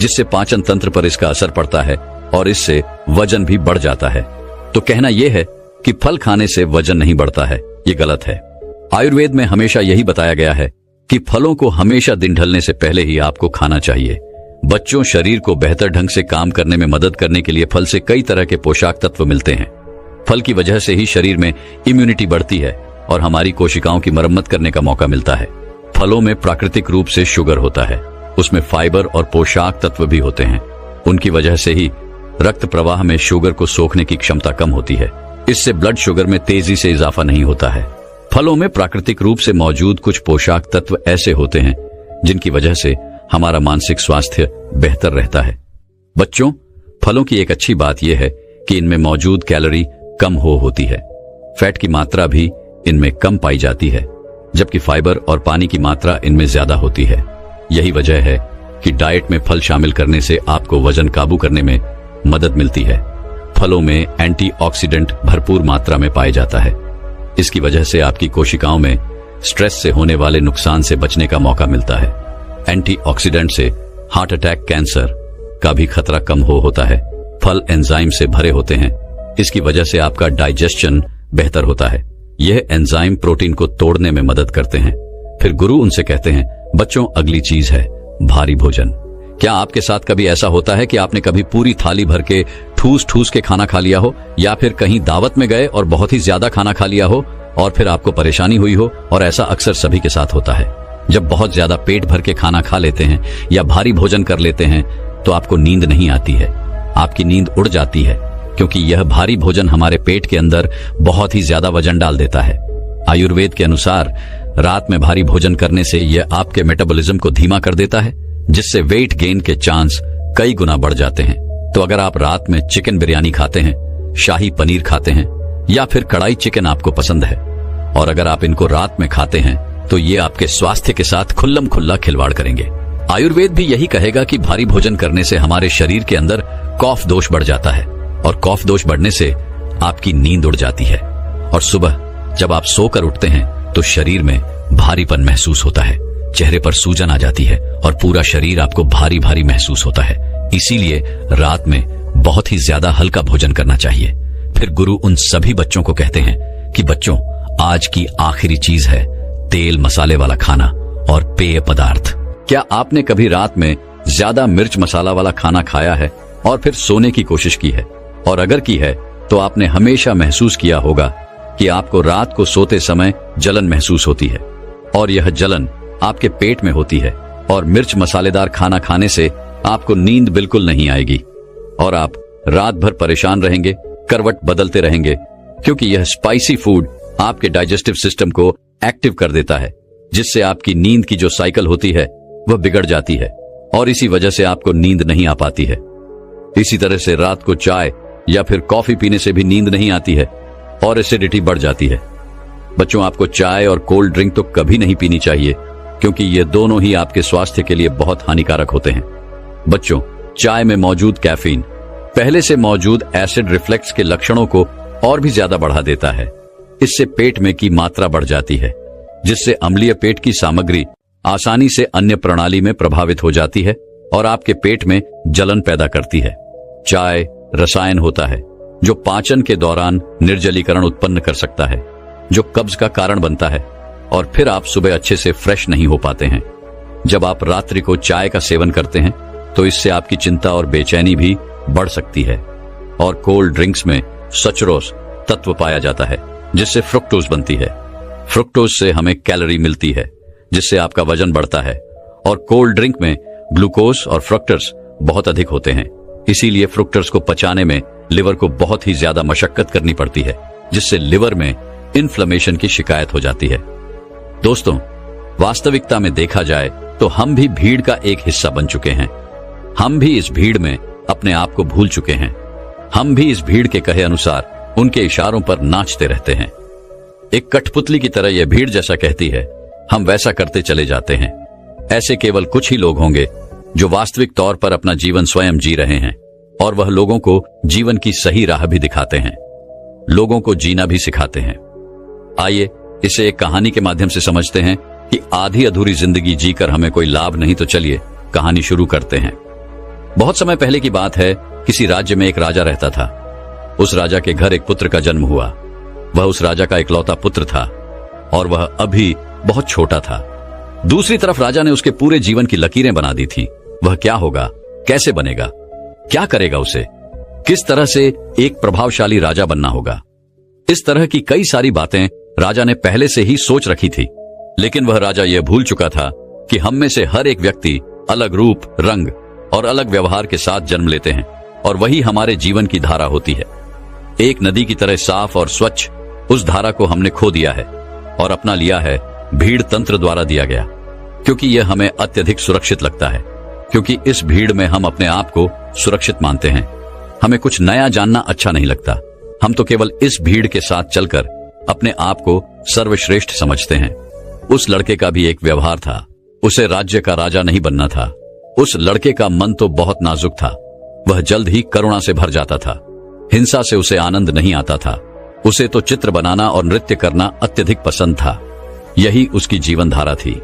जिससे पाचन तंत्र पर इसका असर पड़ता है और इससे वजन भी बढ़ जाता है। तो कहना यह है कि फल खाने से वजन नहीं बढ़ता है, ये गलत है। आयुर्वेद में हमेशा यही बताया गया है कि फलों को हमेशा दिन ढलने से पहले ही आपको खाना चाहिए। बच्चों, शरीर को बेहतर ढंग से काम करने में मदद करने के लिए फल से कई तरह के पोषक तत्व मिलते हैं। फल की वजह से ही शरीर में इम्यूनिटी बढ़ती है और हमारी कोशिकाओं की मरम्मत करने का मौका मिलता है। फलों में प्राकृतिक रूप से शुगर होता है, उसमें फाइबर और पोषक तत्व भी होते हैं। उनकी वजह से ही रक्त प्रवाह में शुगर को सोखने की क्षमता कम होती है। इससे ब्लड शुगर में तेजी से इजाफा नहीं होता है। फलों में प्राकृतिक रूप से मौजूद कुछ पोषक तत्व ऐसे होते हैं जिनकी वजह से हमारा मानसिक स्वास्थ्य बेहतर रहता है। बच्चों, फलों की एक अच्छी बात यह है कि इनमें मौजूद कैलोरी कम होती है। फैट की मात्रा भी इनमें कम पाई जाती है, जबकि फाइबर और पानी की मात्रा इनमें ज्यादा होती है। यही वजह है कि डाइट में फल शामिल करने से आपको वजन काबू करने में मदद मिलती है। फलों में एंटीऑक्सीडेंट भरपूर मात्रा में पाया जाता है। इसकी वजह से आपकी कोशिकाओं में स्ट्रेस से होने वाले नुकसान से बचने का मौका मिलता है। एंटीऑक्सीडेंट से हार्ट अटैक, कैंसर का भी खतरा कम होता है। फल एंजाइम से भरे होते हैं, इसकी वजह से आपका डाइजेशन बेहतर होता है। यह एंजाइम प्रोटीन को तोड़ने में मदद करते हैं। फिर गुरु उनसे कहते हैं, बच्चों, अगली चीज है भारी भोजन। क्या आपके साथ कभी ऐसा होता है कि आपने कभी पूरी थाली भर के ठूस ठूस के खाना खा लिया हो, या फिर कहीं दावत में गए और बहुत ही ज्यादा खाना खा लिया हो और फिर आपको परेशानी हुई हो? और ऐसा अक्सर सभी के साथ होता है। जब बहुत ज्यादा पेट भर के खाना खा लेते हैं या भारी भोजन कर लेते हैं तो आपको नींद नहीं आती है, आपकी नींद उड़ जाती है, क्योंकि यह भारी भोजन हमारे पेट के अंदर बहुत ही ज्यादा वजन डाल देता है। आयुर्वेद के अनुसार रात में भारी भोजन करने से यह आपके मेटाबॉलिज्म को धीमा कर देता है, जिससे वेट गेन के चांस कई गुना बढ़ जाते हैं। तो अगर आप रात में चिकन बिरयानी खाते हैं, शाही पनीर खाते हैं या फिर कढ़ाई चिकन आपको पसंद है, और अगर आप इनको रात में खाते हैं तो ये आपके स्वास्थ्य के साथ खुल्लम खुल्ला खिलवाड़ करेंगे। आयुर्वेद भी यही कहेगा कि भारी भोजन करने से हमारे शरीर के अंदर कफ दोष बढ़ जाता है, और कफ दोष बढ़ने से आपकी नींद उड़ जाती है, और सुबह जब आप सोकर उठते हैं तो शरीर में भारीपन महसूस होता है, चेहरे पर सूजन आ जाती है और पूरा शरीर आपको भारी भारी महसूस होता है। इसीलिए रात में बहुत ही ज्यादा हल्का भोजन करना चाहिए। फिर गुरु उन सभी बच्चों को कहते हैं कि बच्चों, आज की आखिरी चीज है तेल मसाले वाला खाना और पेय पदार्थ। क्या आपने कभी रात में ज्यादा मिर्च मसाला वाला खाना खाया है और फिर सोने की कोशिश की है? और अगर की है तो आपने हमेशा महसूस किया होगा कि आपको रात को सोते समय जलन महसूस होती है, और यह जलन आपके पेट में होती है, और मिर्च मसालेदार खाना खाने से आपको नींद बिल्कुल नहीं आएगी और आप रात भर परेशान रहेंगे, करवट बदलते रहेंगे, क्योंकि यह स्पाइसी फूड आपके डाइजेस्टिव सिस्टम को एक्टिव कर देता है, जिससे आपकी नींद की जो साइकिल होती है वह बिगड़ जाती है, और इसी वजह से आपको नींद नहीं आ पाती है। इसी तरह से रात को चाय या फिर कॉफी पीने से भी नींद नहीं आती है और एसिडिटी बढ़ जाती है। बच्चों, आपको चाय और कोल्ड ड्रिंक तो कभी नहीं पीनी चाहिए, क्योंकि ये दोनों ही आपके स्वास्थ्य के लिए बहुत हानिकारक होते हैं। बच्चों, चाय में मौजूद कैफीन पहले से मौजूद एसिड रिफ्लेक्स के लक्षणों को और भी ज्यादा बढ़ा देता है। इससे पेट में की मात्रा बढ़ जाती है, जिससे अम्लीय पेट की सामग्री आसानी से अन्य प्रणाली में प्रभावित हो जाती है और आपके पेट में जलन पैदा करती है। चाय रसायन होता है जो पाचन के दौरान निर्जलीकरण उत्पन्न कर सकता है, जो कब्ज का कारण बनता है, और फिर आप सुबह अच्छे से फ्रेश नहीं हो पाते हैं। जब आप रात्रि को चाय का सेवन करते हैं तो इससे आपकी चिंता और बेचैनी भी बढ़ सकती है। और कोल्ड ड्रिंक्स में सचरोस तत्व पाया जाता है, जिससे फ्रुक्टोज बनती है। फ्रुक्टोज से हमें कैलोरी मिलती है, जिससे आपका वजन बढ़ता है, और कोल्ड ड्रिंक में ग्लूकोज और फ्रक्टर्स बहुत अधिक होते हैं। इसीलिए फ्रुक्टर्स को पचाने में लिवर को बहुत ही ज्यादा मशक्कत करनी पड़ती है, जिससे लिवर में इन्फ्लेमेशन की शिकायत हो जाती है। दोस्तों, वास्तविकता में देखा जाए तो हम भी भीड़ का एक हिस्सा बन चुके हैं। हम भी इस भीड़ में अपने आप को भूल चुके हैं। हम भी इस भीड़ के कहे अनुसार उनके इशारों पर नाचते रहते हैं। एक कठपुतली की तरह यह भीड़ जैसा कहती है, हम वैसा करते चले जाते हैं। ऐसे केवल कुछ ही लोग होंगे जो वास्तविक तौर पर अपना जीवन स्वयं जी रहे हैं, और वह लोगों को जीवन की सही राह भी दिखाते हैं, लोगों को जीना भी सिखाते हैं। आइए इसे एक कहानी के माध्यम से समझते हैं कि आधी अधूरी जिंदगी जीकर हमें कोई लाभ नहीं। तो चलिए कहानी शुरू करते हैं। बहुत समय पहले की बात है, किसी राज्य में एक राजा रहता था। उस राजा के घर एक पुत्र का जन्म हुआ। वह उस राजा का इकलौता पुत्र था और वह अभी बहुत छोटा था। दूसरी तरफ राजा ने उसके पूरे जीवन की लकीरें बना दी थी। वह क्या होगा, कैसे बनेगा, क्या करेगा, उसे किस तरह से एक प्रभावशाली राजा बनना होगा। इस तरह की कई सारी बातें राजा ने पहले से ही सोच रखी थी। लेकिन वह राजा यह भूल चुका था कि हम में से हर एक व्यक्ति अलग रूप, रंग और अलग व्यवहार के साथ जन्म लेते हैं और वही हमारे जीवन की धारा होती है। एक नदी की तरह साफ और स्वच्छ उस धारा को हमने खो दिया है और अपना लिया है भीड़ तंत्र द्वारा दिया गया, क्योंकि यह हमें अत्यधिक सुरक्षित लगता है। क्योंकि इस भीड़ में हम अपने आप को सुरक्षित मानते हैं। हमें कुछ नया जानना अच्छा नहीं लगता। हम तो केवल इस भीड़ के साथ चलकर अपने आप को सर्वश्रेष्ठ समझते हैं। उस लड़के का भी एक व्यवहार था। उसे राज्य का राजा नहीं बनना था। उस लड़के का मन तो बहुत नाजुक था। वह जल्द ही करुणा से भर जाता था। हिंसा से उसे आनंद नहीं आता था। उसे तो चित्र बनाना और नृत्य करना अत्यधिक पसंद था। यही उसकी जीवन धारा थी।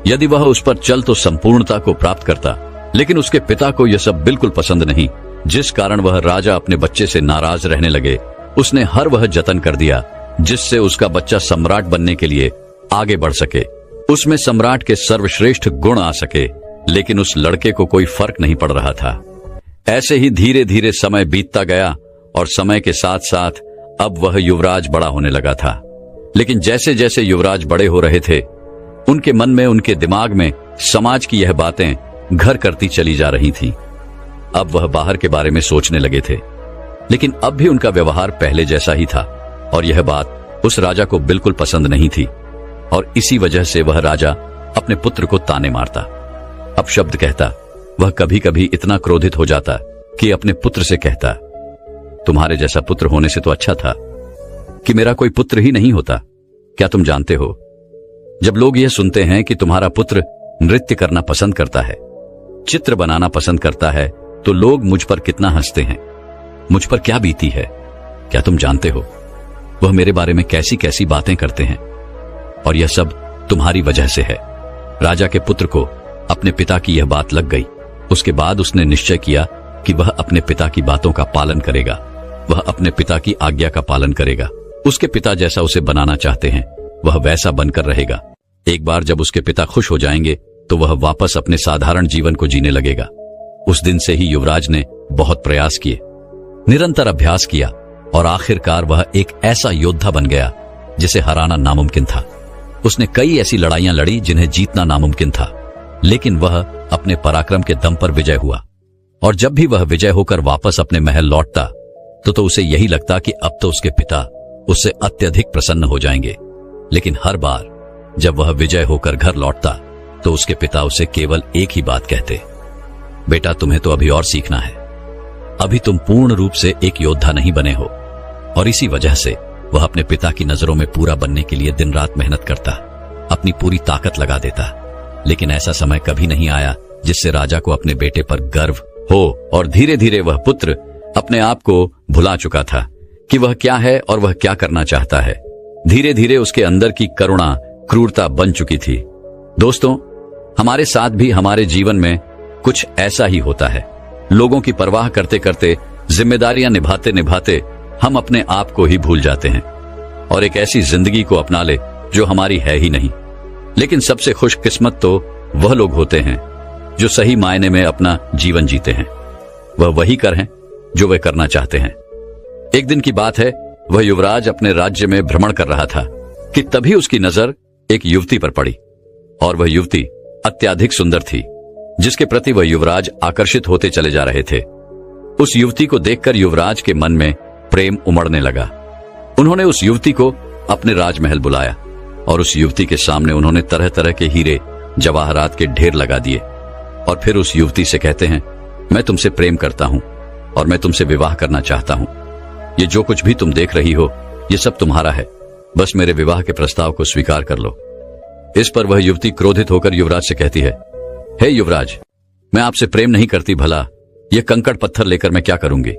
यदि वह उस पर चल तो संपूर्णता को प्राप्त करता, लेकिन उसके पिता को यह सब बिल्कुल पसंद नहीं, जिस कारण वह राजा अपने बच्चे से नाराज रहने लगे। उसने हर वह जतन कर दिया जिससे उसका बच्चा सम्राट बनने के लिए आगे बढ़ सके, उसमें सम्राट के सर्वश्रेष्ठ गुण आ सके। लेकिन उस लड़के को कोई फर्क नहीं पड़ रहा था। ऐसे ही धीरे धीरे समय बीतता गया और समय के साथ साथ अब वह युवराज बड़ा होने लगा था। लेकिन जैसे जैसे युवराज बड़े हो रहे थे, उनके मन में, उनके दिमाग में समाज की यह बातें घर करती चली जा रही थीं। अब वह बाहर के बारे में सोचने लगे थे, लेकिन अब भी उनका व्यवहार पहले जैसा ही था और यह बात उस राजा को बिल्कुल पसंद नहीं थी। और इसी वजह से वह राजा अपने पुत्र को ताने मारता, अपशब्द कहता। वह कभी कभी इतना क्रोधित हो जाता कि अपने पुत्र से कहता, तुम्हारे जैसा पुत्र होने से तो अच्छा था कि मेरा कोई पुत्र ही नहीं होता। क्या तुम जानते हो, जब लोग यह सुनते हैं कि तुम्हारा पुत्र नृत्य करना पसंद करता है, चित्र बनाना पसंद करता है, तो लोग मुझ पर कितना हंसते हैं, मुझ पर क्या बीती है। क्या तुम जानते हो वह मेरे बारे में कैसी कैसी बातें करते हैं, और यह सब तुम्हारी वजह से है। राजा के पुत्र को अपने पिता की यह बात लग गई। उसके बाद उसने निश्चय किया कि वह अपने पिता की बातों का पालन करेगा। वह अपने पिता की आज्ञा का पालन करेगा। उसके पिता जैसा उसे बनाना चाहते हैं, वह वैसा बनकर रहेगा। एक बार जब उसके पिता खुश हो जाएंगे तो वह वापस अपने साधारण जीवन को जीने लगेगा। उस दिन से ही युवराज ने बहुत प्रयास किए, निरंतर अभ्यास किया और आखिरकार वह एक ऐसा योद्धा बन गया जिसे हराना नामुमकिन था। उसने कई ऐसी लड़ाइयां लड़ी जिन्हें जीतना नामुमकिन था, लेकिन वह अपने पराक्रम के दम पर विजय हुआ। और जब भी वह विजय होकर वापस अपने महल लौटता तो उसे यही लगता कि अब तो उसके पिता उससे अत्यधिक प्रसन्न हो जाएंगे। लेकिन हर बार जब वह विजय होकर घर लौटता तो उसके पिता उसे केवल एक ही बात कहते, बेटा तुम्हें तो अभी और सीखना है, अभी तुम पूर्ण रूप से एक योद्धा नहीं बने हो। और इसी वजह से वह अपने पिता की नजरों में पूरा बनने के लिए दिन रात मेहनत करता, अपनी पूरी ताकत लगा देता। लेकिन ऐसा समय कभी नहीं आया जिससे राजा को अपने बेटे पर गर्व हो। और धीरे धीरे वह पुत्र अपने आप को भुला चुका था कि वह क्या है और वह क्या करना चाहता है। धीरे धीरे उसके अंदर की करुणा क्रूरता बन चुकी थी। दोस्तों, हमारे साथ भी हमारे जीवन में कुछ ऐसा ही होता है। लोगों की परवाह करते करते, जिम्मेदारियां निभाते निभाते हम अपने आप को ही भूल जाते हैं और एक ऐसी जिंदगी को अपना ले जो हमारी है ही नहीं। लेकिन सबसे खुशकिस्मत तो वह लोग होते हैं जो सही मायने में अपना जीवन जीते हैं। वह वही कर हैं जो वे करना चाहते हैं। एक दिन की बात है, वह युवराज अपने राज्य में भ्रमण कर रहा था कि तभी उसकी नजर एक युवती पर पड़ी और वह युवती अत्यधिक सुंदर थी, जिसके प्रति वह युवराज आकर्षित होते चले जा रहे थे। उस युवती को देखकर युवराज के मन में प्रेम उमड़ने लगा। उन्होंने उस युवती को अपने राजमहल बुलाया और उस युवती के सामने उन्होंने तरह तरह के हीरे जवाहरात के ढेर लगा दिए और फिर उस युवती से कहते हैं, मैं तुमसे प्रेम करता हूं और मैं तुमसे विवाह करना चाहता हूं। ये जो कुछ भी तुम देख रही हो ये सब तुम्हारा है, बस मेरे विवाह के प्रस्ताव को स्वीकार कर लो। इस पर वह युवती क्रोधित होकर युवराज से कहती है, हे युवराज, मैं आपसे प्रेम नहीं करती, भला ये कंकड़ पत्थर लेकर मैं क्या करूंगी?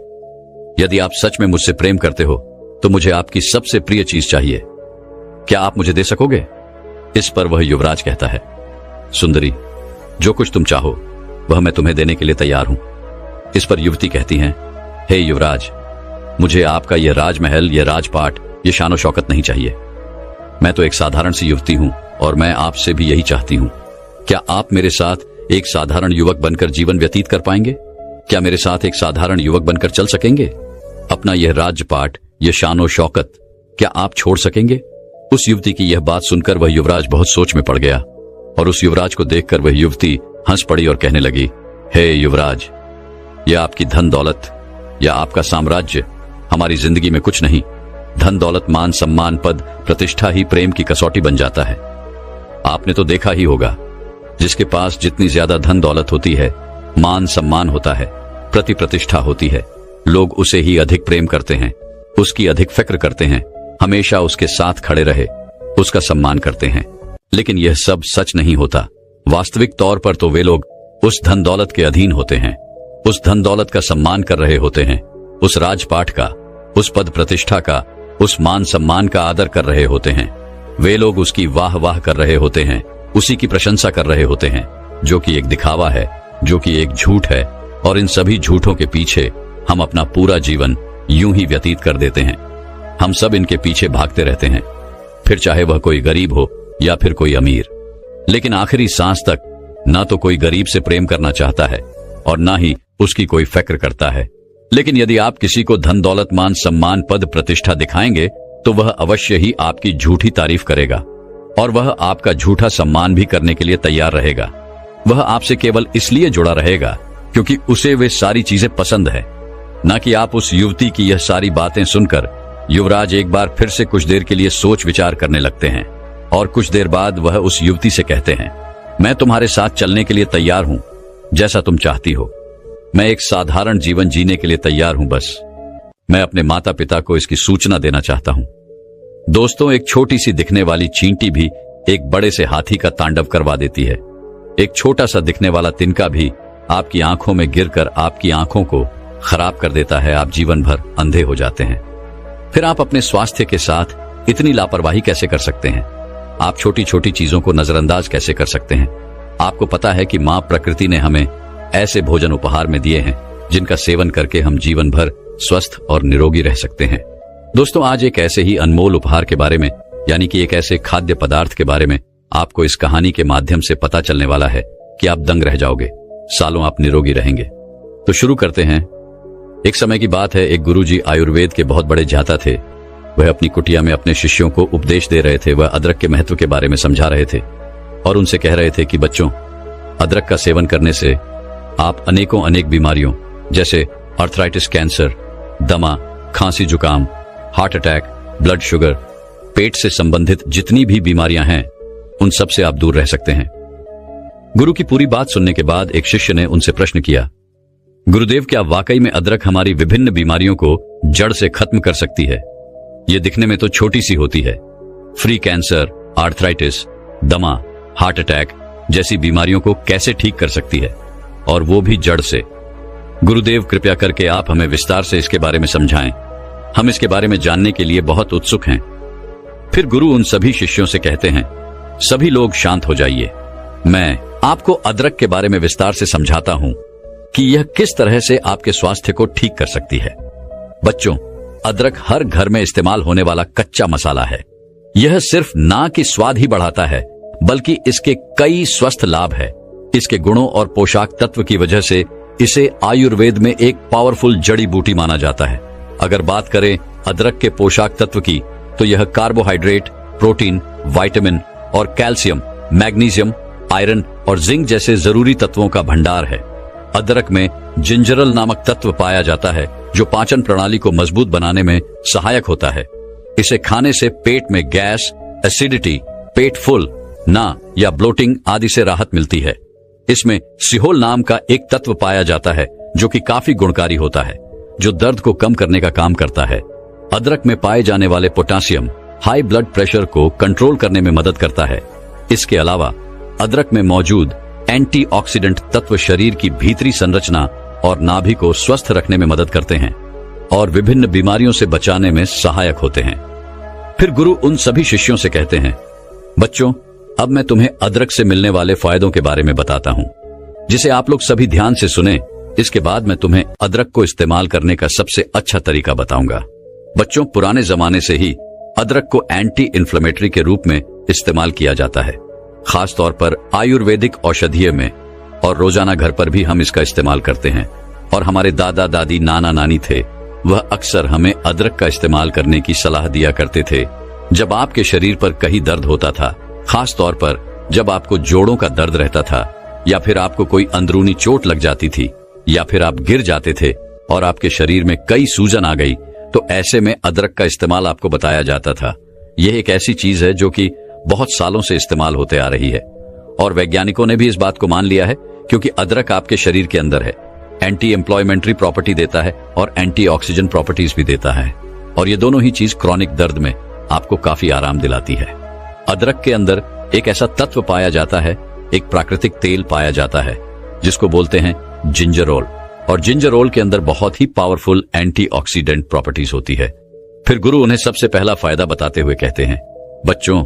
यदि आप सच में मुझसे प्रेम करते हो तो मुझे आपकी सबसे प्रिय चीज चाहिए, क्या आप मुझे दे सकोगे? इस पर वह युवराज कहता है, सुंदरी, जो कुछ तुम चाहो वह मैं तुम्हें देने के लिए तैयार हूं, इस पर युवती कहती है, हे युवराज, मुझे आपका यह राजमहल, यह राजपाट, यह शानो शौकत नहीं चाहिए। मैं तो एक साधारण सी युवती हूं और मैं आपसे भी यही चाहती हूं। क्या आप मेरे साथ एक साधारण युवक बनकर जीवन व्यतीत कर पाएंगे? क्या मेरे साथ एक साधारण युवक बनकर चल सकेंगे? अपना यह राजपाट, यह शानो शौकत क्या आप छोड़ सकेंगे? उस युवती की यह बात सुनकर वह युवराज बहुत सोच में पड़ गया और उस युवराज को देखकर वह युवती हंस पड़ी और कहने लगी, हे युवराज, यह आपकी धन दौलत या आपका साम्राज्य हमारी जिंदगी में कुछ नहीं। धन दौलत, मान सम्मान, पद प्रतिष्ठा ही प्रेम की कसौटी बन जाता है। आपने तो देखा ही होगा, जिसके पास जितनी ज्यादा धन दौलत होती है, मान सम्मान होता है, प्रति प्रतिष्ठा होती है, लोग उसे ही अधिक प्रेम करते हैं, उसकी अधिक फिक्र करते हैं, हमेशा उसके साथ खड़े रहे, उसका सम्मान करते हैं। लेकिन यह सब सच नहीं होता। वास्तविक तौर पर तो वे लोग उस धन दौलत के अधीन होते हैं, उस धन दौलत का सम्मान कर रहे होते हैं, उस राजपाट का, उस पद प्रतिष्ठा का, उस मान सम्मान का आदर कर रहे होते हैं। वे लोग उसकी वाह वाह कर रहे होते हैं, उसी की प्रशंसा कर रहे होते हैं, जो कि एक दिखावा है, जो कि एक झूठ है। और इन सभी झूठों के पीछे हम अपना पूरा जीवन यूं ही व्यतीत कर देते हैं। हम सब इनके पीछे भागते रहते हैं, फिर चाहे वह कोई गरीब हो या फिर कोई अमीर। लेकिन आखिरी सांस तक ना तो कोई गरीब से प्रेम करना चाहता है और ना ही उसकी कोई फिक्र करता है। लेकिन यदि आप किसी को धन दौलत, मान सम्मान, पद प्रतिष्ठा दिखाएंगे तो वह अवश्य ही आपकी झूठी तारीफ करेगा और वह आपका झूठा सम्मान भी करने के लिए तैयार रहेगा। वह आपसे केवल इसलिए जुड़ा रहेगा क्योंकि उसे वे सारी चीजें पसंद है, न कि आप। उस युवती की यह सारी बातें सुनकर युवराज एक बार फिर से कुछ देर के लिए सोच विचार करने लगते हैं और कुछ देर बाद वह उस युवती से कहते हैं, मैं तुम्हारे साथ चलने के लिए तैयार हूं, जैसा तुम चाहती हो। मैं एक साधारण जीवन जीने के लिए तैयार हूं, बस मैं अपने माता पिता को इसकी सूचना देना चाहता हूं। दोस्तों, एक छोटी सी दिखने वाली चींटी भी एक बड़े से हाथी का तांडव करवा देती है। एक छोटा सा दिखने वाला तिनका भी आपकी आंखों में गिरकर आपकी आंखों को खराब कर देता है। आप जीवन भर अंधे हो जाते हैं। फिर आप अपने स्वास्थ्य के साथ इतनी लापरवाही कैसे कर सकते हैं? आप छोटी छोटी चीजों को नजरअंदाज कैसे कर सकते हैं? आपको पता है कि मां प्रकृति ने हमें ऐसे भोजन उपहार में दिए हैं जिनका सेवन करके हम जीवन भर स्वस्थ और निरोगी रह सकते हैं। दोस्तों, आज एक ऐसे ही अनमोल उपहार के बारे में, यानी कि एक ऐसे खाद्य पदार्थ के बारे में आपको इस कहानी के माध्यम से पता चलने वाला है कि आप दंग रह जाओगे, सालों आप निरोगी रहेंगे। तो शुरू करते हैं। एक समय की बात है, एक गुरुजी आयुर्वेद के बहुत बड़े ज्ञाता थे। वह अपनी कुटिया में अपने शिष्यों को उपदेश दे रहे थे। वह अदरक के महत्व के बारे में समझा रहे थे और उनसे कह रहे थे कि बच्चों, अदरक का सेवन करने से आप अनेक बीमारियों जैसे आर्थराइटिस, कैंसर, दमा, खांसी, जुकाम, हार्ट अटैक, ब्लड शुगर, पेट से संबंधित जितनी भी बीमारियां हैं, उन सब से आप दूर रह सकते हैं। गुरु की पूरी बात सुनने के बाद एक शिष्य ने उनसे प्रश्न किया, गुरुदेव, क्या वाकई में अदरक हमारी विभिन्न बीमारियों को जड़ से खत्म कर सकती है? यह दिखने में तो छोटी सी होती है। फ्री कैंसर, आर्थराइटिस, दमा, हार्ट अटैक जैसी बीमारियों को कैसे ठीक कर सकती है, और वो भी जड़ से? गुरुदेव, कृपया करके आप हमें विस्तार से इसके बारे में समझाएं। हम इसके बारे में जानने के लिए बहुत उत्सुक हैं। फिर गुरु उन सभी शिष्यों से कहते हैं, सभी लोग शांत हो जाइए। मैं आपको अदरक के बारे में विस्तार से समझाता हूं कि यह किस तरह से आपके स्वास्थ्य को ठीक कर सकती है। बच्चों, अदरक हर घर में इस्तेमाल होने वाला कच्चा मसाला है। यह सिर्फ ना कि स्वाद ही बढ़ाता है, बल्कि इसके कई स्वस्थ लाभ है। इसके गुणों और पोषक तत्व की वजह से इसे आयुर्वेद में एक पावरफुल जड़ी बूटी माना जाता है। अगर बात करें अदरक के पोषक तत्व की, तो यह कार्बोहाइड्रेट, प्रोटीन, विटामिन और कैल्शियम, मैग्नीशियम, आयरन और जिंक जैसे जरूरी तत्वों का भंडार है। अदरक में जिंजरल नामक तत्व पाया जाता है जो पाचन प्रणाली को मजबूत बनाने में सहायक होता है। इसे खाने से पेट में गैस, एसिडिटी, पेट फुल ना या ब्लोटिंग आदि से राहत मिलती है। इसमें सिहोल नाम का एक तत्व पाया जाता है जो कि काफी गुणकारी होता है, जो दर्द को कम करने का काम करता है। अदरक में पाए जाने वाले पोटेशियम हाई ब्लड प्रेशर को कंट्रोल करने में मदद करता है। इसके अलावा अदरक में मौजूद एंटीऑक्सीडेंट तत्व शरीर की भीतरी संरचना और नाभि को स्वस्थ रखने में मदद करते हैं और विभिन्न बीमारियों से बचाने में सहायक होते हैं। फिर गुरु उन सभी शिष्यों से कहते हैं, बच्चों, अब मैं तुम्हें अदरक से मिलने वाले फायदों के बारे में बताता हूं, जिसे आप लोग सभी ध्यान से सुने इसके बाद मैं तुम्हें अदरक को इस्तेमाल करने का सबसे अच्छा तरीका बताऊंगा। बच्चों, पुराने जमाने से ही अदरक को एंटी इन्फ्लेमेटरी के रूप में इस्तेमाल किया जाता है, खास तौर पर आयुर्वेदिक औषधीय में, और रोजाना घर पर भी हम इसका इस्तेमाल करते हैं। और हमारे दादा दादी नाना नानी थे, वह अक्सर हमें अदरक का इस्तेमाल करने की सलाह दिया करते थे जब आपके शरीर पर कहीं दर्द होता था, खास तौर पर जब आपको जोड़ों का दर्द रहता था, या फिर आपको कोई अंदरूनी चोट लग जाती थी, या फिर आप गिर जाते थे और आपके शरीर में कई सूजन आ गई, तो ऐसे में अदरक का इस्तेमाल आपको बताया जाता था। यह एक ऐसी चीज है जो कि बहुत सालों से इस्तेमाल होते आ रही है, और वैज्ञानिकों ने भी इस बात को मान लिया है, क्योंकि अदरक आपके शरीर के अंदर है, एंटी एम्प्लॉयमेंट्री प्रॉपर्टी देता है और एंटी ऑक्सीजन प्रॉपर्टीज भी देता है, और ये दोनों ही चीज क्रॉनिक दर्द में आपको काफी आराम दिलाती है। अदरक के अंदर एक ऐसा तत्व पाया जाता है, एक प्राकृतिक तेल पाया जाता है जिसको बोलते हैं जिंजरोल, और जिंजरोल के अंदर बहुत ही पावरफुल एंटीऑक्सीडेंट प्रॉपर्टीज होती है। फिर गुरु उन्हें सबसे पहला फायदा बताते हुए कहते हैं, बच्चों,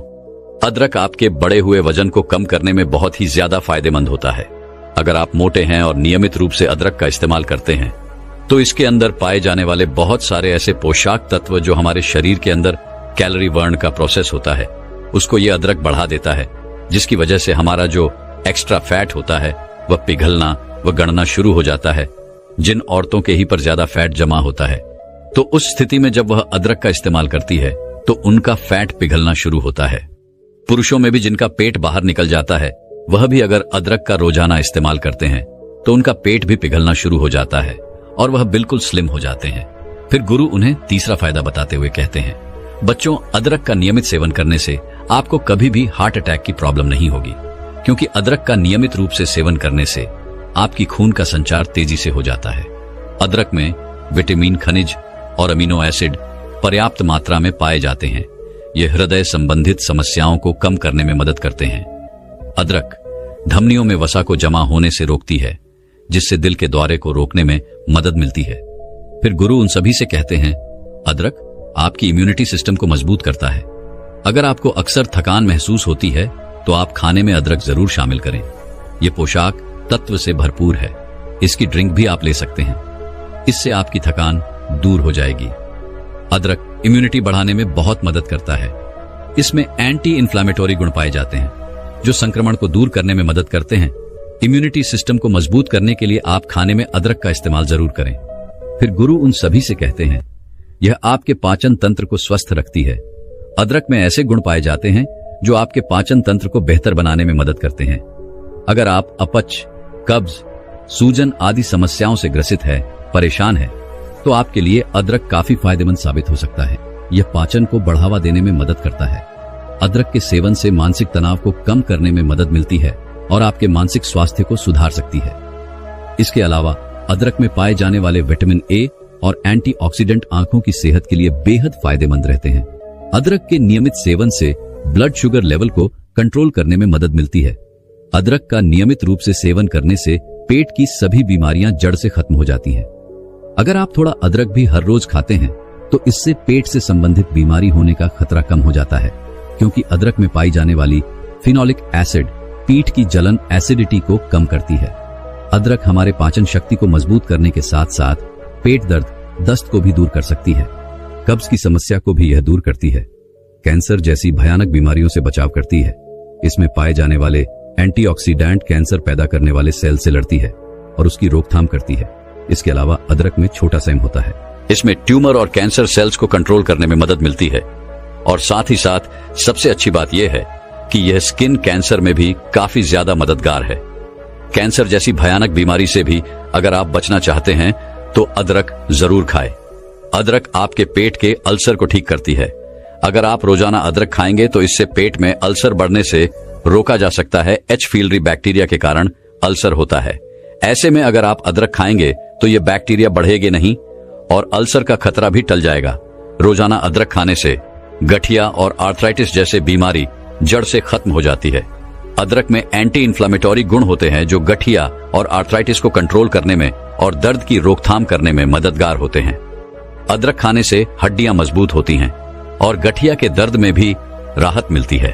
अदरक आपके बढ़े हुए वजन को कम करने में बहुत ही ज्यादा फायदेमंद होता है। अगर आप मोटे हैं और नियमित रूप से अदरक का इस्तेमाल करते हैं, तो इसके अंदर पाए जाने वाले बहुत सारे ऐसे पोषक तत्व जो हमारे शरीर के अंदर कैलोरी बर्न का प्रोसेस होता है, उसको ये अदरक बढ़ा देता है, जिसकी वजह से हमारा जो एक्स्ट्रा फैट होता है वह पिघलना व गणना शुरू हो जाता है। जिन औरतों के ही पर ज्यादा फैट जमा होता है, तो उस स्थिति में जब वह अदरक का इस्तेमाल करती है तो उनका फैट पिघलना शुरू होता है। पुरुषों में भी जिनका पेट बाहर निकल जाता है, वह भी अगर अदरक का रोजाना इस्तेमाल करते हैं तो उनका पेट भी पिघलना शुरू हो जाता है और वह बिल्कुल स्लिम हो जाते हैं। फिर गुरु उन्हें तीसरा फायदा बताते हुए कहते हैं, बच्चों, अदरक का नियमित सेवन करने से आपको कभी भी हार्ट अटैक की प्रॉब्लम नहीं होगी, क्योंकि अदरक का नियमित रूप से सेवन करने से आपकी खून का संचार तेजी से हो जाता है। अदरक में विटामिन, खनिज और अमीनो एसिड पर्याप्त मात्रा में पाए जाते हैं। ये हृदय संबंधित समस्याओं को कम करने में मदद करते हैं। अदरक धमनियों में वसा को जमा होने से रोकती है, जिससे दिल के दौरे को रोकने में मदद मिलती है। फिर गुरु उन सभी से कहते हैं, अदरक आपकी इम्यूनिटी सिस्टम को मजबूत करता है। अगर आपको अक्सर थकान महसूस होती है तो आप खाने में अदरक जरूर शामिल करें। ये पोषक तत्व से भरपूर है। इसकी ड्रिंक भी आप ले सकते हैं, इससे आपकी थकान दूर हो जाएगी। अदरक इम्यूनिटी बढ़ाने में बहुत मदद करता है। इसमें एंटी इन्फ्लेमेटरी गुण पाए जाते हैं, जो संक्रमण को दूर करने में मदद करते हैं। इम्यूनिटी सिस्टम को मजबूत करने के लिए आप खाने में अदरक का इस्तेमाल जरूर करें। फिर गुरु उन सभी से कहते हैं, यह आपके पाचन तंत्र को स्वस्थ रखती है। अदरक में ऐसे गुण पाए जाते हैं जो आपके पाचन तंत्र को बेहतर बनाने में मदद करते हैं। अगर आप अपच, कब्ज, सूजन आदि समस्याओं से ग्रसित है, परेशान है, तो आपके लिए अदरक काफी फायदेमंद साबित हो सकता है। यह पाचन को बढ़ावा देने में मदद करता है। अदरक के सेवन से मानसिक तनाव को कम करने में मदद मिलती है और आपके मानसिक स्वास्थ्य को सुधार सकती है। इसके अलावा अदरक में पाए जाने वाले विटामिन ए और एंटीऑक्सीडेंट आंखों की सेहत के लिए बेहद फायदेमंद रहते हैं। अदरक के नियमित सेवन से ब्लड शुगर लेवल को कंट्रोल करने में मदद मिलती है। अदरक का नियमित रूप से सेवन करने से पेट की सभी बीमारियां जड़ से खत्म हो जाती हैं। अगर आप थोड़ा अदरक भी हर रोज खाते हैं तो इससे पेट से संबंधित बीमारी होने का खतरा कम हो जाता है, क्योंकि अदरक में पाई जाने वाली फिनोलिक एसिड पीठ की जलन, एसिडिटी को कम करती है। अदरक हमारे पाचन शक्ति को मजबूत करने के साथ साथ पेट दर्द, दस्त को भी दूर कर सकती है। कब्ज की समस्या को भी यह दूर करती है। कैंसर जैसी भयानक बीमारियों से बचाव करती है। इसमें पाए जाने वाले एंटीऑक्सीडेंट कैंसर पैदा करने वाले सेल से लड़ती है और उसकी रोकथाम करती है। इसके अलावा अदरक में छोटा सेम होता है। इसमें ट्यूमर और कैंसर सेल्स को कंट्रोल करने में मदद मिलती है, और साथ ही साथ सबसे अच्छी बात यह है कि यह स्किन कैंसर में भी काफी ज्यादा मददगार है। कैंसर जैसी भयानक बीमारी से भी अगर आप बचना चाहते हैं तो अदरक जरूर खाएं। अदरक आपके पेट के अल्सर को ठीक करती है। अगर आप रोजाना अदरक खाएंगे तो इससे पेट में अल्सर बढ़ने से रोका जा सकता है। एच पीलियरी बैक्टीरिया के कारण अल्सर होता है। ऐसे में अगर आप अदरक खाएंगे तो ये बैक्टीरिया बढ़ेगे नहीं और अल्सर का खतरा भी टल जाएगा। रोजाना अदरक खाने से गठिया और आर्थराइटिस जैसे बीमारी जड़ से खत्म हो जाती है। अदरक में एंटी इन्फ्लेमेटरी गुण होते हैं जो गठिया और आर्थराइटिस को कंट्रोल करने में और दर्द की रोकथाम करने में मददगार होते हैं। अदरक खाने से हड्डियां मजबूत होती हैं और गठिया के दर्द में भी राहत मिलती है।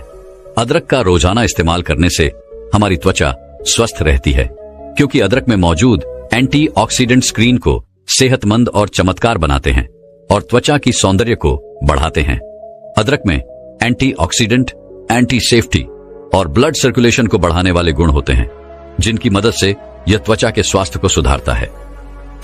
अदरक का रोजाना इस्तेमाल करने से हमारी त्वचा स्वस्थ रहती है, क्योंकि अदरक में मौजूद एंटीऑक्सीडेंट स्क्रीन को सेहतमंद और चमत्कार बनाते हैं और त्वचा की सौंदर्य को बढ़ाते हैं। अदरक में एंटीऑक्सीडेंट, एंटी सेफ्टी और ब्लड सर्कुलेशन को बढ़ाने वाले गुण होते हैं, जिनकी मदद से यह त्वचा के स्वास्थ्य को सुधारता है।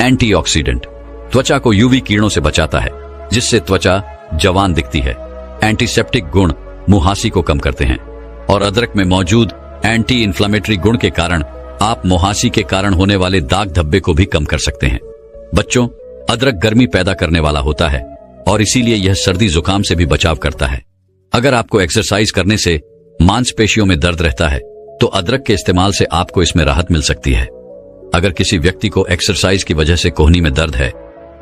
एंटीऑक्सीडेंट त्वचा को यूवी किरणों से बचाता है, जिससे त्वचा जवान दिखती है। एंटीसेप्टिक गुण मुहासी को कम करते हैं और अदरक में मौजूद एंटी इन्फ्लेमेटरी गुण के कारण आप मुहासी के कारण होने वाले दाग धब्बे को भी कम कर सकते हैं। बच्चों, अदरक गर्मी पैदा करने वाला होता है और इसीलिए यह सर्दी जुकाम से भी बचाव करता है। अगर आपको एक्सरसाइज करने से मांसपेशियों में दर्द रहता है तो अदरक के इस्तेमाल से आपको इसमें राहत मिल सकती है। अगर किसी व्यक्ति को एक्सरसाइज की वजह से कोहनी में दर्द है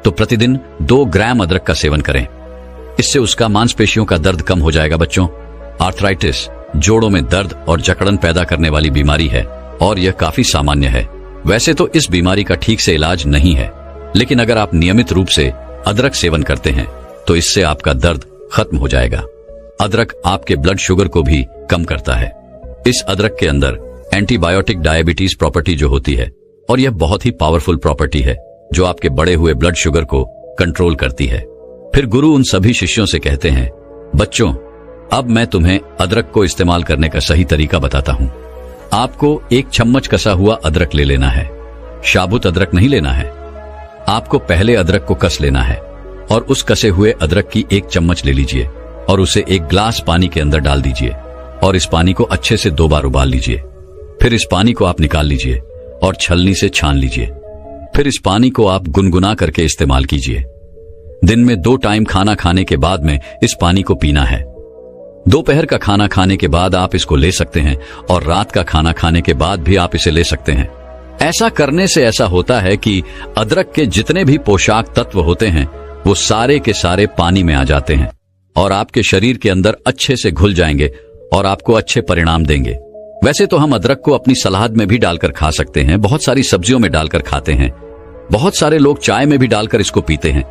तो प्रतिदिन 2 ग्राम अदरक का सेवन करें। इससे उसका मांसपेशियों का दर्द कम हो जाएगा। बच्चों, आर्थराइटिस जोड़ों में दर्द और जकड़न पैदा करने वाली बीमारी है और यह काफी सामान्य है। वैसे तो इस बीमारी का ठीक से इलाज नहीं है, लेकिन अगर आप नियमित रूप से अदरक सेवन करते हैं तो इससे आपका दर्द खत्म हो जाएगा। अदरक आपके ब्लड शुगर को भी कम करता है। इस अदरक के अंदर एंटीबायोटिक डायबिटीज प्रॉपर्टी जो होती है, और यह बहुत ही पावरफुल प्रॉपर्टी है जो आपके बढ़े हुए ब्लड शुगर को कंट्रोल करती है। फिर गुरु उन सभी शिष्यों से कहते हैं, बच्चों, अब मैं तुम्हें अदरक को इस्तेमाल करने का सही तरीका बताता हूं। आपको 1 चम्मच कसा हुआ अदरक ले लेना है। साबुत अदरक नहीं लेना है। आपको पहले अदरक को कस लेना है और उस कसे हुए अदरक की 1 चम्मच ले लीजिए और उसे 1 ग्लास पानी के अंदर डाल दीजिए और इस पानी को अच्छे से 2 बार उबाल लीजिए। फिर इस पानी को आप निकाल लीजिए और छलनी से छान लीजिए। फिर इस पानी को आप गुनगुना करके इस्तेमाल कीजिए। दिन में 2 टाइम खाना खाने के बाद में इस पानी को पीना है। दोपहर का खाना खाने के बाद आप इसको ले सकते हैं और रात का खाना खाने के बाद भी आप इसे ले सकते हैं। ऐसा करने से ऐसा होता है कि अदरक के जितने भी पोषक तत्व होते हैं वो सारे के सारे पानी में आ जाते हैं और आपके शरीर के अंदर अच्छे से घुल जाएंगे और आपको अच्छे परिणाम देंगे। वैसे तो हम अदरक को अपनी सलाद में भी डालकर खा सकते हैं, बहुत सारी सब्जियों में डालकर खाते हैं, बहुत सारे लोग चाय में भी डालकर इसको पीते हैं।